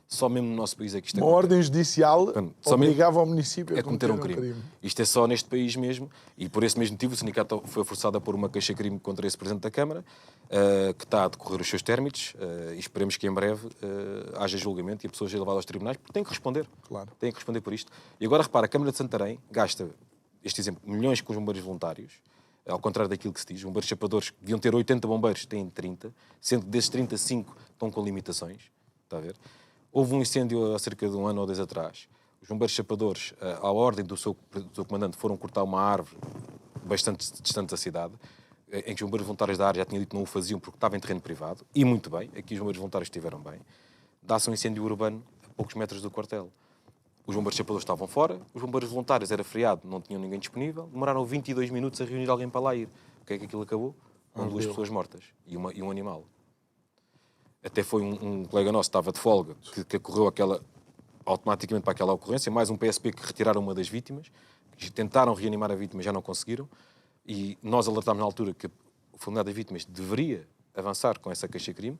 só mesmo no nosso país é que isto Uma ordem judicial obrigava ao município a cometer um crime. Isto é só neste país mesmo, e por esse mesmo motivo o sindicato foi forçado a pôr uma queixa-crime contra esse Presidente da Câmara, que está a decorrer os seus términos, e esperemos que em breve haja julgamento e a pessoa seja levada aos tribunais, porque tem que responder. Claro. Tem que responder por isto. E agora repara, a Câmara de Santarém gasta, este exemplo, milhões com os bombeiros voluntários, ao contrário daquilo que se diz. Os bombeiros chapadores que deviam ter 80 bombeiros têm 30, sendo que desses 35 estão com limitações. Está a ver? Houve um incêndio há cerca de um ano ou 2 atrás. Os bombeiros chapadores, à ordem do seu comandante, foram cortar uma árvore bastante distante da cidade, em que os bombeiros voluntários da área já tinham dito que não o faziam porque estava em terreno privado, e muito bem, aqui os bombeiros voluntários estiveram bem. Dá-se um incêndio urbano a poucos metros do quartel. Os bombeiros chapadores estavam fora, os bombeiros voluntários, era feriado, não tinham ninguém disponível, demoraram 22 minutos a reunir alguém para lá ir. O que é que aquilo acabou? Com 2 pessoas mortas e um animal. Até foi um colega nosso, estava de folga, que correu automaticamente para aquela ocorrência, mais um PSP que retiraram uma das vítimas, que tentaram reanimar a vítima, já não conseguiram, e nós alertámos na altura que o familiar das vítimas deveria avançar com essa queixa-crime,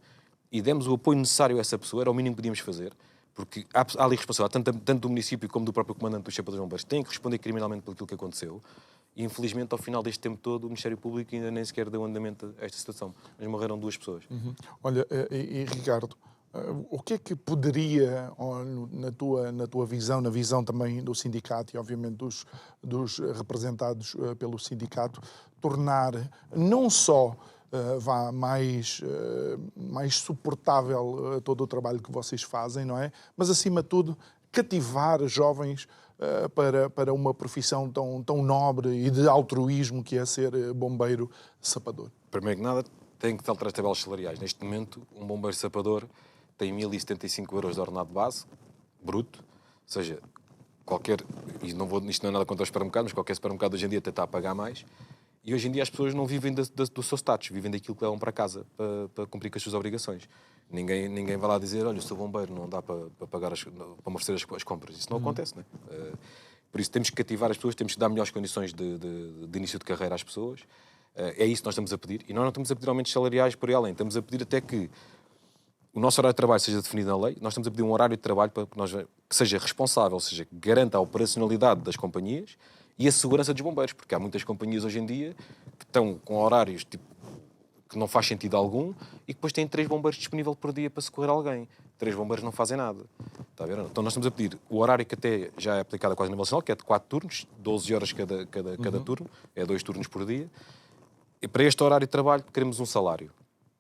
e demos o apoio necessário a essa pessoa, era o mínimo que podíamos fazer, porque há ali responsabilidade, tanto do município como do próprio comandante dos chapadores bombeiros, têm que responder criminalmente por aquilo que aconteceu. E, infelizmente, ao final deste tempo todo, o Ministério Público ainda nem sequer deu andamento a esta situação. Mas morreram 2 pessoas. Olha, e Ricardo, o que é que poderia, na tua visão, na visão também do sindicato e, obviamente, dos representados pelo sindicato, tornar não só mais suportável todo o trabalho que vocês fazem, não é? Mas, acima de tudo, cativar jovens para uma profissão tão nobre e de altruísmo que é ser bombeiro sapador? Primeiro que nada, tem que alterar as tabelas salariais. Neste momento, um bombeiro sapador tem 1.075 euros de ordenado base, bruto, ou seja, isto não é nada contra os supermercados, mas qualquer supermercado hoje em dia até está a pagar mais, e hoje em dia as pessoas não vivem do seu status, vivem daquilo que levam para casa, para cumprir com as suas obrigações. Ninguém vai lá dizer, olha, eu sou bombeiro, não dá para pagar para merecer as compras. Isso não acontece, não é? Por isso temos que cativar as pessoas, temos que dar melhores condições de início de carreira às pessoas. É isso que nós estamos a pedir. E nós não estamos a pedir aumentos salariais por aí além. Estamos a pedir até que o nosso horário de trabalho seja definido na lei. Nós estamos a pedir um horário de trabalho que seja responsável, ou seja, que garanta a operacionalidade das companhias e a segurança dos bombeiros. Porque há muitas companhias hoje em dia que estão com horários que não faz sentido algum e que depois têm 3 bombeiros disponíveis por dia para socorrer alguém. 3 bombeiros não fazem nada. Está a ver? Então nós estamos a pedir o horário que até já é aplicado quase a nível nacional, que é de 4 turnos, 12 horas cada turno, é 2 turnos por dia. E para este horário de trabalho queremos um salário.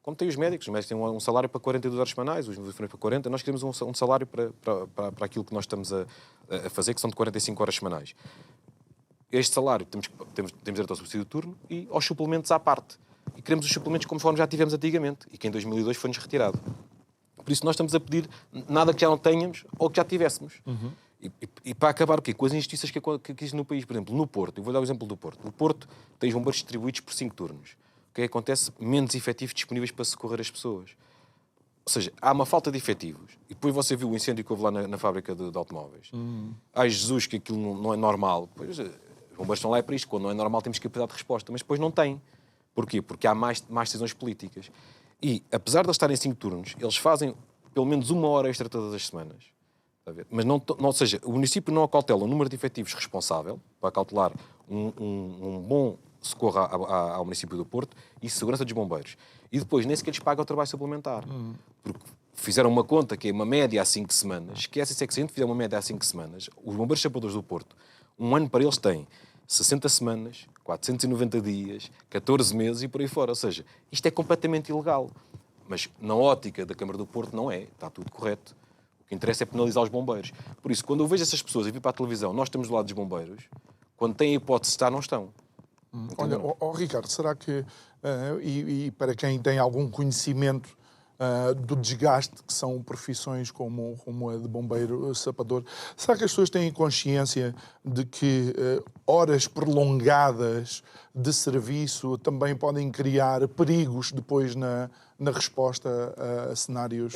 Como tem os médicos têm um salário para 42 horas semanais, os enfermeiros para 40, nós queremos um salário para aquilo que nós estamos a fazer, que são de 45 horas semanais. Este salário temos direito ao subsídio de turno e aos suplementos à parte. E queremos os suplementos conforme já tivemos antigamente e que em 2002 foi-nos retirado. Por isso nós estamos a pedir nada que já não tenhamos ou que já tivéssemos. E para acabar o quê? Com as injustiças que existem no país. Por exemplo, no Porto, eu vou dar o exemplo do Porto. No Porto tens bombeiros distribuídos por 5 turnos. O que é que acontece? Menos efetivos disponíveis para socorrer as pessoas. Ou seja, há uma falta de efetivos. E depois você viu o incêndio que houve lá na fábrica de automóveis. Ai Jesus, que aquilo não é normal. Pois, Os bombeiros estão lá para isto. Quando não é normal temos capacidade de resposta. Mas depois não têm. Porquê? Porque há mais decisões políticas. E, apesar de eles estarem em 5 turnos, eles fazem pelo menos 1 hora extra todas as semanas. Está a ver? Mas ou seja, o município não acautela o número de efetivos responsável para acautelar um bom socorro ao município do Porto e segurança dos bombeiros. E depois nem sequer lhes paga o trabalho suplementar. Porque fizeram uma conta que é uma média há 5 semanas, que essa, se a gente fizer uma média há 5 semanas, os bombeiros sapadores do Porto, um ano para eles tem 60 semanas, 490 dias, 14 meses e por aí fora. Ou seja, isto é completamente ilegal. Mas na ótica da Câmara do Porto não é. Está tudo correto. O que interessa é penalizar os bombeiros. Por isso, quando eu vejo essas pessoas a vir para a televisão, nós estamos do lado dos bombeiros, quando têm a hipótese de estar, não estão. Olha, Ricardo, será que, e para quem tem algum conhecimento do desgaste que são profissões como a de bombeiro sapador, será que as pessoas têm consciência de que horas prolongadas de serviço também podem criar perigos depois na resposta a cenários...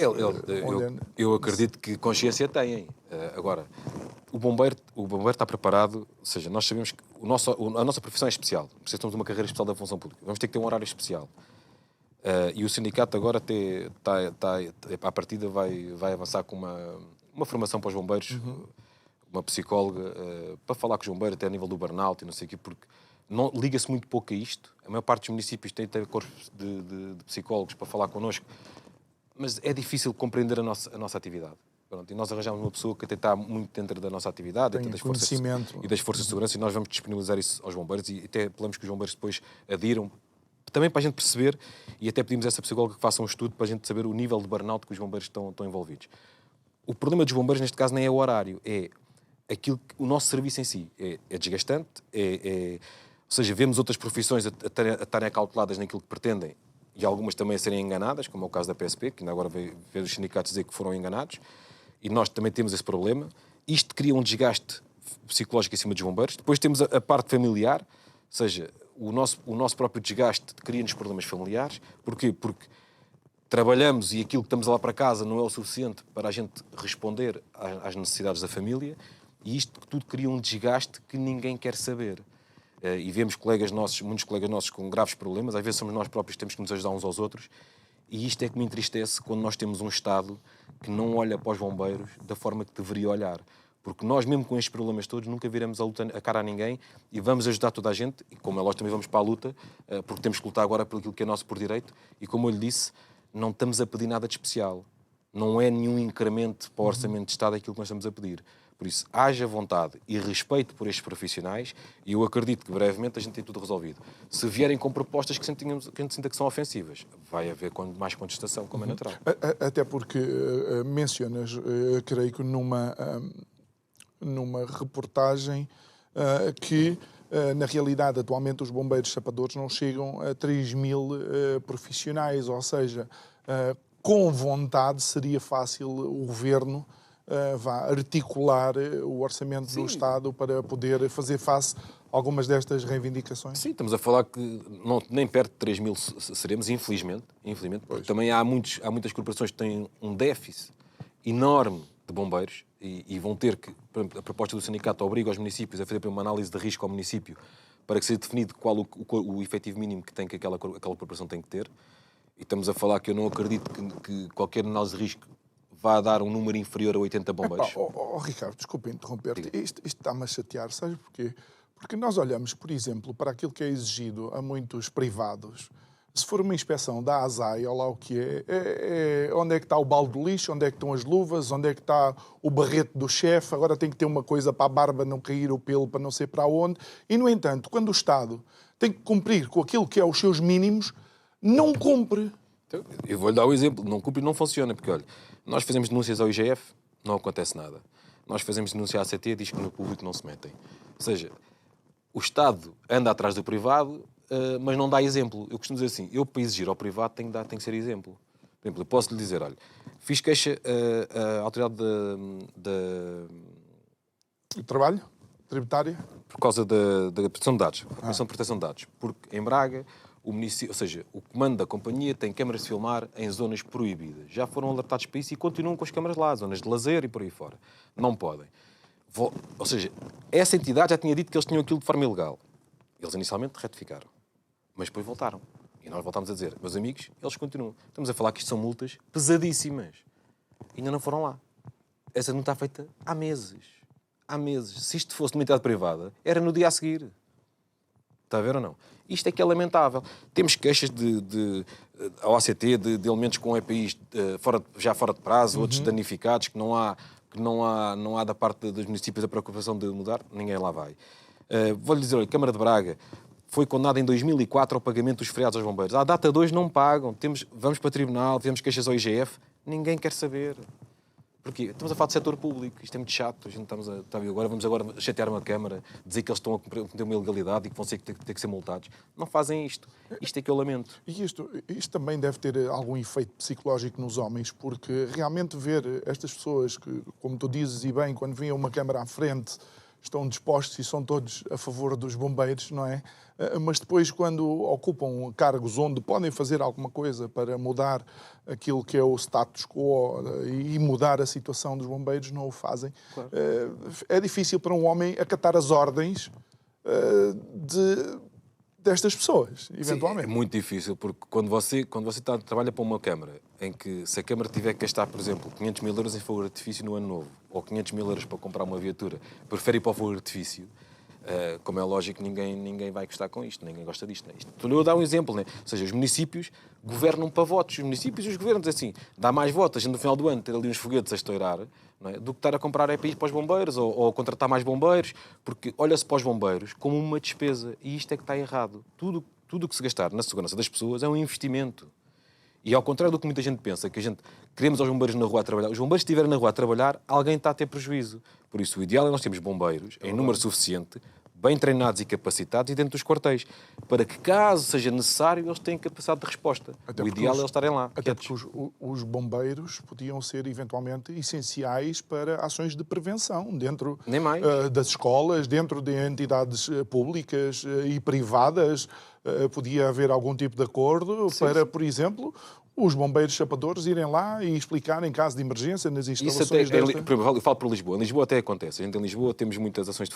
Eu acredito que consciência têm. Agora, o bombeiro está preparado, ou seja, nós sabemos que a nossa profissão é especial. Precisamos de uma carreira especial da função pública. Vamos ter que ter um horário especial. E o sindicato agora à partida vai avançar com uma formação para os bombeiros, uma psicóloga, para falar com os bombeiros até a nível do burnout e não sei o quê, porque liga-se muito pouco a isto. A maior parte dos municípios tem corpos de psicólogos para falar connosco, mas é difícil compreender a nossa atividade. Pronto, e nós arranjamos uma pessoa que até está muito dentro da nossa atividade tem das conhecimento e das forças de segurança, e nós vamos disponibilizar isso aos bombeiros e até apelamos que os bombeiros depois adiram, também para a gente perceber, e até pedimos a essa psicóloga que faça um estudo para a gente saber o nível de burnout que os bombeiros estão envolvidos. O problema dos bombeiros, neste caso, nem é o horário, é o nosso serviço em si. É desgastante, ou seja, vemos outras profissões a estarem acauteladas naquilo que pretendem e algumas também a serem enganadas, como é o caso da PSP, que ainda agora veio os sindicatos dizer que foram enganados, e nós também temos esse problema. Isto cria um desgaste psicológico em cima dos bombeiros. Depois temos a parte familiar, ou seja, o nosso próprio desgaste cria-nos problemas familiares. Porquê? Porque trabalhamos e aquilo que estamos lá para casa não é o suficiente para a gente responder às necessidades da família, e isto tudo cria um desgaste que ninguém quer saber. E vemos muitos colegas nossos com graves problemas, às vezes somos nós próprios que temos que nos ajudar uns aos outros, e isto é que me entristece quando nós temos um Estado que não olha para os bombeiros da forma que deveria olhar. Porque nós, mesmo com estes problemas todos, nunca viramos a cara a ninguém e vamos ajudar toda a gente, e como é lógico também vamos para a luta, porque temos que lutar agora por aquilo que é nosso por direito, e como eu lhe disse, não estamos a pedir nada de especial. Não é nenhum incremento para o orçamento de Estado aquilo que nós estamos a pedir. Por isso, haja vontade e respeito por estes profissionais, e eu acredito que brevemente a gente tem tudo resolvido. Se vierem com propostas que a gente sinta que são ofensivas, vai haver mais contestação, como é natural. Até porque mencionas, creio que numa reportagem que, na realidade, atualmente os bombeiros sapadores não chegam a 3.000 profissionais, ou seja, com vontade seria fácil o governo articular o orçamento do Estado para poder fazer face a algumas destas reivindicações? Sim, estamos a falar que nem perto de 3.000 seremos, infelizmente, porque também há muitas corporações que têm um déficit enorme de bombeiros e vão ter que, por exemplo, a proposta do sindicato obriga os municípios a fazer uma análise de risco ao município para que seja definido qual o efetivo mínimo que aquela corporação tem que ter. E estamos a falar que eu não acredito que qualquer análise de risco vá dar um número inferior a 80 bombeiros. Ricardo, desculpa interromper-te. Isto está-me a chatear, sabes porquê? Porque nós olhamos, por exemplo, para aquilo que é exigido a muitos privados. Se for uma inspeção da ASAI, olha lá o que é onde é que está o balde do lixo, onde é que estão as luvas, onde é que está o barrete do chefe, agora tem que ter uma coisa para a barba não cair o pelo para não sei para onde. E, no entanto, quando o Estado tem que cumprir com aquilo que é os seus mínimos, não cumpre. Então, eu vou-lhe dar o exemplo. Não cumpre e não funciona, porque, olha, nós fazemos denúncias ao IGF, não acontece nada. Nós fazemos denúncia à ACT, diz que no público não se metem. Ou seja, o Estado anda atrás do privado, mas não dá exemplo. Eu costumo dizer assim, eu para exigir ao privado tenho que ser exemplo. Por exemplo, eu posso lhe dizer, olha, fiz queixa à autoridade do trabalho? Tributária? Por causa da proteção de dados, a Comissão de Proteção de Dados. Porque em Braga, o município, ou seja, o comando da companhia tem câmaras de filmar em zonas proibidas. Já foram alertados para isso e continuam com as câmaras lá, zonas de lazer e por aí fora. Não podem. Ou seja, essa entidade já tinha dito que eles tinham aquilo de forma ilegal. Eles inicialmente retificaram, mas depois voltaram. E nós voltámos a dizer, meus amigos, eles continuam. Estamos a falar que isto são multas pesadíssimas. E ainda não foram lá. Essa não está feita há meses. Há meses. Se isto fosse numa entidade privada, era no dia a seguir. Está a ver ou não? Isto é que é lamentável. Temos queixas ao ACT de elementos com EPIs já fora de prazo, outros danificados, que não há da parte dos municípios a preocupação de mudar, ninguém lá vai. Vou-lhe dizer, olha, a Câmara de Braga foi condenada em 2004 ao pagamento dos feriados aos bombeiros. À data de hoje não pagam. Vamos para o tribunal, temos queixas ao IGF, ninguém quer saber. Porquê? Estamos a falar de setor público, isto é muito chato, a gente vamos agora chatear uma Câmara, dizer que eles estão a cometer uma ilegalidade e que vão ter que ser multados. Não fazem isto. Isto é que eu lamento. E isto também deve ter algum efeito psicológico nos homens, porque realmente ver estas pessoas que, como tu dizes e bem, quando vêm a uma Câmara à frente, estão dispostos e são todos a favor dos bombeiros, não é? Mas depois, quando ocupam cargos onde podem fazer alguma coisa para mudar aquilo que é o status quo e mudar a situação dos bombeiros, não o fazem. Claro. É difícil para um homem acatar as ordens destas pessoas, eventualmente. Sim, é muito difícil, porque quando você trabalha para uma Câmara, em que se a Câmara tiver que gastar, por exemplo, 500 mil euros em fogo de artifício no ano novo, ou 500 mil euros para comprar uma viatura, prefere ir para o fogo de artifício, como é lógico, ninguém vai gostar com isto, ninguém gosta disto. Né? Estou-lhe a dar um exemplo, né? Ou seja, os municípios governam para votos, os municípios e os governos, assim, dá mais votos, a gente no final do ano ter ali uns foguetes a estourar, não é? Do que estar a comprar EPIs para os bombeiros ou contratar mais bombeiros, porque olha-se para os bombeiros como uma despesa, e isto é que está errado. Tudo o que se gastar na segurança das pessoas é um investimento. E ao contrário do que muita gente pensa, que a gente queremos os bombeiros na rua a trabalhar, os bombeiros que estiverem na rua a trabalhar, alguém está a ter prejuízo. Por isso, o ideal é nós termos bombeiros em número suficiente, bem treinados e capacitados e dentro dos quartéis, para que, caso seja necessário, eles tenham capacidade de resposta. O ideal é eles estarem lá. Até porque os bombeiros podiam ser, eventualmente, essenciais para ações de prevenção dentro das escolas, dentro de entidades públicas e privadas. Podia haver algum tipo de acordo para, por exemplo, os bombeiros chapadores irem lá e explicar em caso de emergência nas instalações eu falo por Lisboa. Em Lisboa até acontece. A gente em Lisboa temos muitas ações de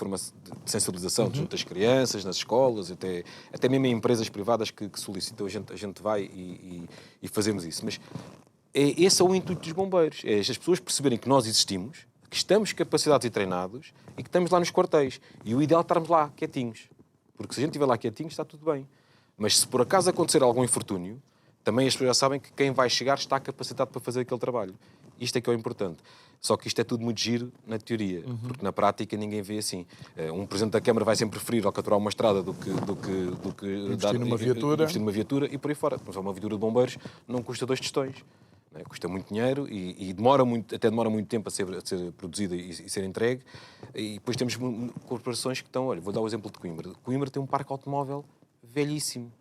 sensibilização junto às crianças, nas escolas, até mesmo em empresas privadas que solicitam, a gente vai e fazemos isso. Mas esse é o intuito dos bombeiros. É as pessoas perceberem que nós existimos, que estamos capacitados e treinados e que estamos lá nos quartéis. E o ideal é estarmos lá, quietinhos. Porque se a gente estiver lá quietinho, está tudo bem. Mas se por acaso acontecer algum infortúnio, também as pessoas já sabem que quem vai chegar está capacitado para fazer aquele trabalho. Isto é que é o importante. Só que isto é tudo muito giro na teoria, porque na prática ninguém vê assim. Um Presidente da Câmara vai sempre preferir alcatrar uma estrada do que investir numa viatura e por aí fora. Mas uma viatura de bombeiros não custa 2 tostões. Né? Custa muito dinheiro e demora muito tempo a ser produzida e ser entregue. E depois temos corporações que estão... Olha, vou dar o exemplo de Coimbra. Coimbra tem um parque automóvel velhíssimo.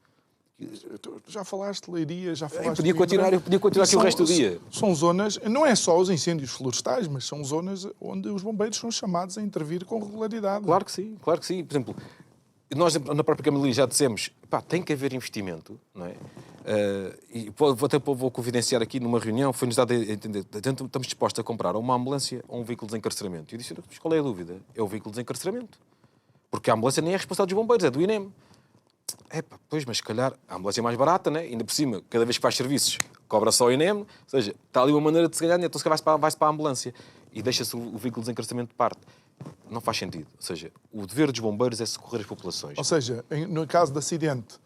Já falaste de Leiria, já falaste... Eu podia continuar aqui o resto do dia. São zonas, não é só os incêndios florestais, mas são zonas onde os bombeiros são chamados a intervir com regularidade. Claro que sim, claro que sim. Por exemplo, nós na própria Câmara já dissemos, tem que haver investimento, não é? E vou confidenciar aqui numa reunião, foi-nos dado a entender, estamos dispostos a comprar uma ambulância ou um veículo de desencarceramento. E eu disse, mas qual é a dúvida? É o veículo de desencarceramento. Porque a ambulância nem é responsável dos bombeiros, é do INEM. Pois, mas se calhar a ambulância é mais barata, né? Ainda por cima, cada vez que faz serviços, cobra só o INEM, ou seja, está ali uma maneira de se ganhar, então se calhar vai-se para a ambulância e deixa-se o veículo de desencarceramento de parte. Não faz sentido. Ou seja, o dever dos bombeiros é socorrer as populações. Ou seja, no caso de acidente,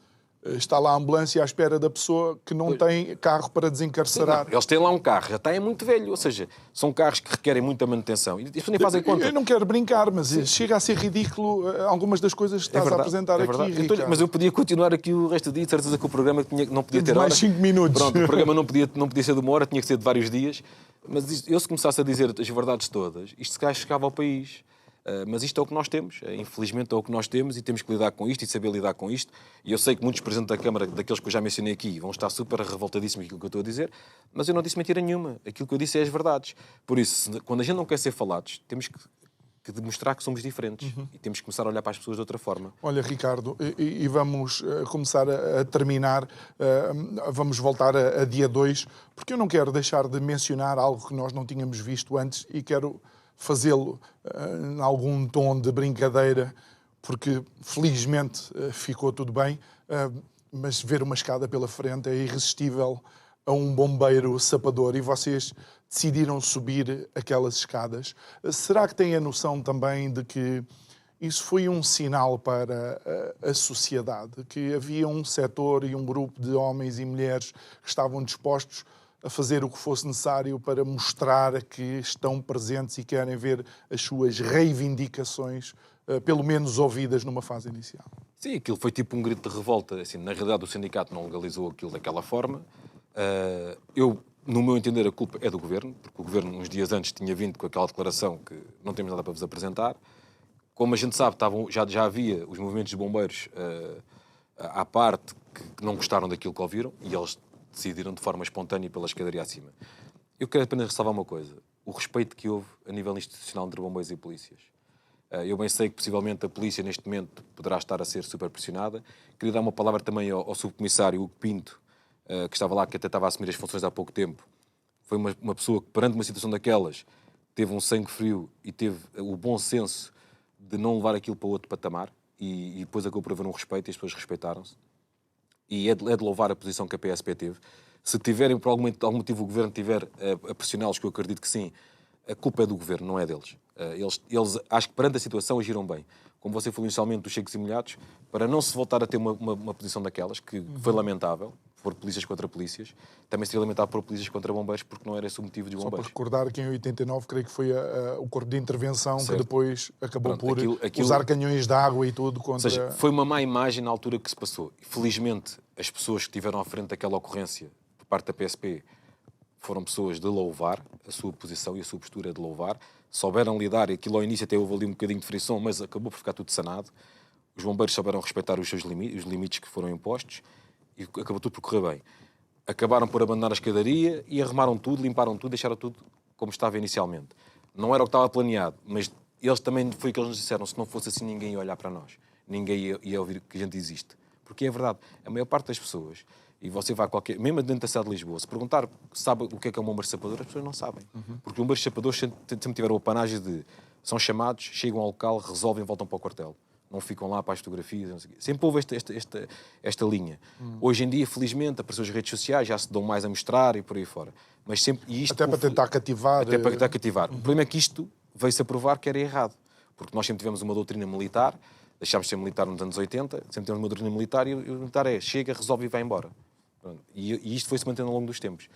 está lá a ambulância à espera da pessoa que não tem carro para desencarcerar. Sim, eles têm lá um carro, já está muito velho, ou seja, são carros que requerem muita manutenção. E isso nem fazem conta. Eu não quero brincar, mas chega a ser ridículo algumas das coisas que estás a apresentar aqui, Ricardo. Mas eu podia continuar aqui o resto do dia, de certeza que o programa não podia ter mais 5 minutos. Pronto, o programa não podia ser de uma hora, tinha que ser de vários dias. Mas eu se começasse a dizer as verdades todas, isto se calhar chegava ao país. Mas isto é o que nós temos, infelizmente é o que nós temos e temos que lidar com isto e saber lidar com isto. E eu sei que muitos presidentes da Câmara, daqueles que eu já mencionei aqui, vão estar super revoltadíssimos com aquilo que eu estou a dizer, mas eu não disse mentira nenhuma. Aquilo que eu disse é as verdades. Por isso, quando a gente não quer ser falados, temos que demonstrar que somos diferentes e temos que começar a olhar para as pessoas de outra forma. Olha, Ricardo, e vamos começar a terminar, vamos voltar a dia 2, porque eu não quero deixar de mencionar algo que nós não tínhamos visto antes e quero fazê-lo em algum tom de brincadeira, porque felizmente ficou tudo bem, mas ver uma escada pela frente é irresistível a um bombeiro sapador e vocês decidiram subir aquelas escadas. Será que têm a noção também de que isso foi um sinal para a sociedade, que havia um setor e um grupo de homens e mulheres que estavam dispostos a fazer o que fosse necessário para mostrar que estão presentes e querem ver as suas reivindicações, pelo menos ouvidas numa fase inicial? Sim, aquilo foi tipo um grito de revolta. Assim, na realidade, o sindicato não legalizou aquilo daquela forma. No meu entender, a culpa é do Governo, porque o Governo, uns dias antes, tinha vindo com aquela declaração que não temos nada para vos apresentar. Como a gente sabe, já havia os movimentos de bombeiros à parte que não gostaram daquilo que ouviram e eles decidiram de forma espontânea pela escadaria acima. Eu quero apenas ressalvar uma coisa. O respeito que houve a nível institucional entre bombeiros e polícias. Eu bem sei que possivelmente a polícia neste momento poderá estar a ser super pressionada. Queria dar uma palavra também ao subcomissário Hugo Pinto, que estava lá, que até estava a assumir as funções há pouco tempo. Foi uma pessoa que, perante uma situação daquelas, teve um sangue frio e teve o bom senso de não levar aquilo para outro patamar e depois acabou por haver um respeito e as pessoas respeitaram-se. E é de louvar a posição que a PSP teve. Se tiverem, por algum motivo, o Governo tiver a pressioná-los, que eu acredito que sim, a culpa é do Governo, não é deles. Eles acho que perante a situação agiram bem. Como você falou inicialmente dos checos e molhados, para não se voltar a ter uma posição daquelas, que foi lamentável, por polícias contra polícias, também seria lamentável por polícias contra bombeiros, porque não era esse o motivo de bombeiros. Só para recordar que em 89, creio que foi o corpo de intervenção que depois acabou por usar canhões de água e tudo contra... Ou seja, foi uma má imagem na altura que se passou. Felizmente, as pessoas que estiveram à frente daquela ocorrência, por parte da PSP, foram pessoas de louvar a sua posição e a sua postura de louvar. Souberam lidar, e aquilo ao início até houve ali um bocadinho de frição, mas acabou por ficar tudo sanado. Os bombeiros souberam respeitar os seus limites que foram impostos e acabou tudo por correr bem. Acabaram por abandonar a escadaria e arrumaram tudo, limparam tudo, deixaram tudo como estava inicialmente. Não era o que estava planeado, mas eles também, foi o que eles nos disseram, se não fosse assim ninguém ia olhar para nós. Ninguém ia ouvir que a gente existe. Porque é verdade, a maior parte das pessoas, e você vai a qualquer... Mesmo dentro da cidade de Lisboa, se perguntar sabe o que é um bombeiro sapador, as pessoas não sabem. Porque os bombeiros sapadores sempre tiveram o apanagem de... São chamados, chegam ao local, resolvem e voltam para o quartel. Não ficam lá para as fotografias. Não sei o quê. Sempre houve esta linha. Hoje em dia, felizmente, apareceu as redes sociais, já se dão mais a mostrar e por aí fora. Mas sempre... E isto, até para tentar cativar. Até para tentar cativar. O problema é que isto veio-se a provar que era errado. Porque nós sempre tivemos uma doutrina militar, deixámos de ser militar nos anos 80, sempre tivemos uma doutrina militar e o militar chega, resolve e vai embora. E isto foi-se mantendo ao longo dos tempos.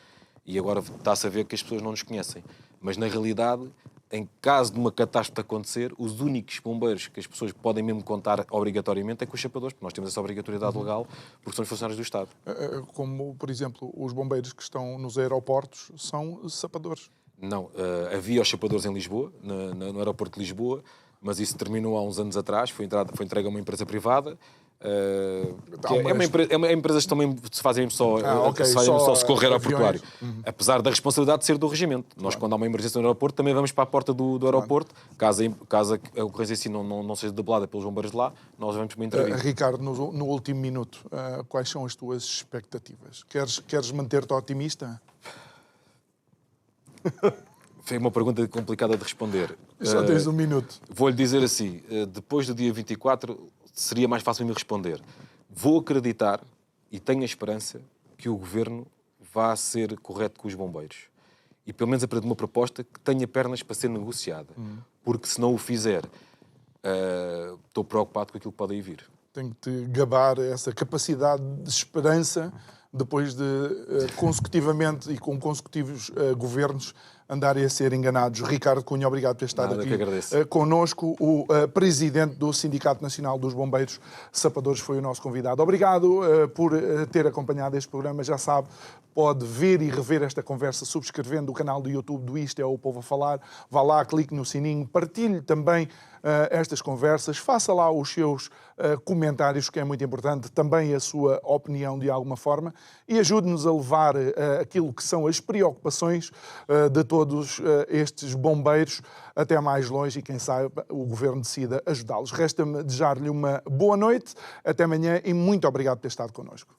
E agora está-se a ver que as pessoas não nos conhecem. Mas, na realidade, em caso de uma catástrofe acontecer, os únicos bombeiros que as pessoas podem mesmo contar obrigatoriamente é com os chapadores, porque nós temos essa obrigatoriedade legal, porque são os funcionários do Estado. Como, por exemplo, os bombeiros que estão nos aeroportos são sapadores? Não. Havia os chapadores em Lisboa, no aeroporto de Lisboa, mas isso terminou há uns anos atrás, foi entregue a uma empresa privada. É uma empresa que também se fazem só socorrer aeroportuário. Apesar da responsabilidade de ser do regimento. Nós, quando há uma emergência no aeroporto, também vamos para a porta do aeroporto. Caso a ocorrência assim não seja debelada pelos bombeiros de lá, nós vamos para intervir. Ricardo, no último minuto, quais são as tuas expectativas? Queres manter-te otimista? Foi uma pergunta complicada de responder. Só tens um minuto. Vou-lhe dizer assim, depois do dia 24 seria mais fácil me responder. Vou acreditar e tenho a esperança que o Governo vá ser correto com os bombeiros. E pelo menos apresentar uma proposta que tenha pernas para ser negociada. Porque se não o fizer, estou preocupado com aquilo que pode aí vir. Tenho que te gabar essa capacidade de esperança depois de consecutivamente e com consecutivos governos andarem a ser enganados. Ricardo Cunha, obrigado por ter estado aqui connosco. O presidente do Sindicato Nacional dos Bombeiros Sapadores foi o nosso convidado. Obrigado por ter acompanhado este programa. Já sabe, pode ver e rever esta conversa subscrevendo o canal do YouTube do Isto é o Povo a Falar. Vá lá, clique no sininho, partilhe também estas conversas, faça lá os seus comentários, que é muito importante, também a sua opinião de alguma forma, e ajude-nos a levar aquilo que são as preocupações de todos estes bombeiros até mais longe e, quem sabe, o Governo decida ajudá-los. Resta-me desejar-lhe uma boa noite, até amanhã e muito obrigado por ter estado connosco.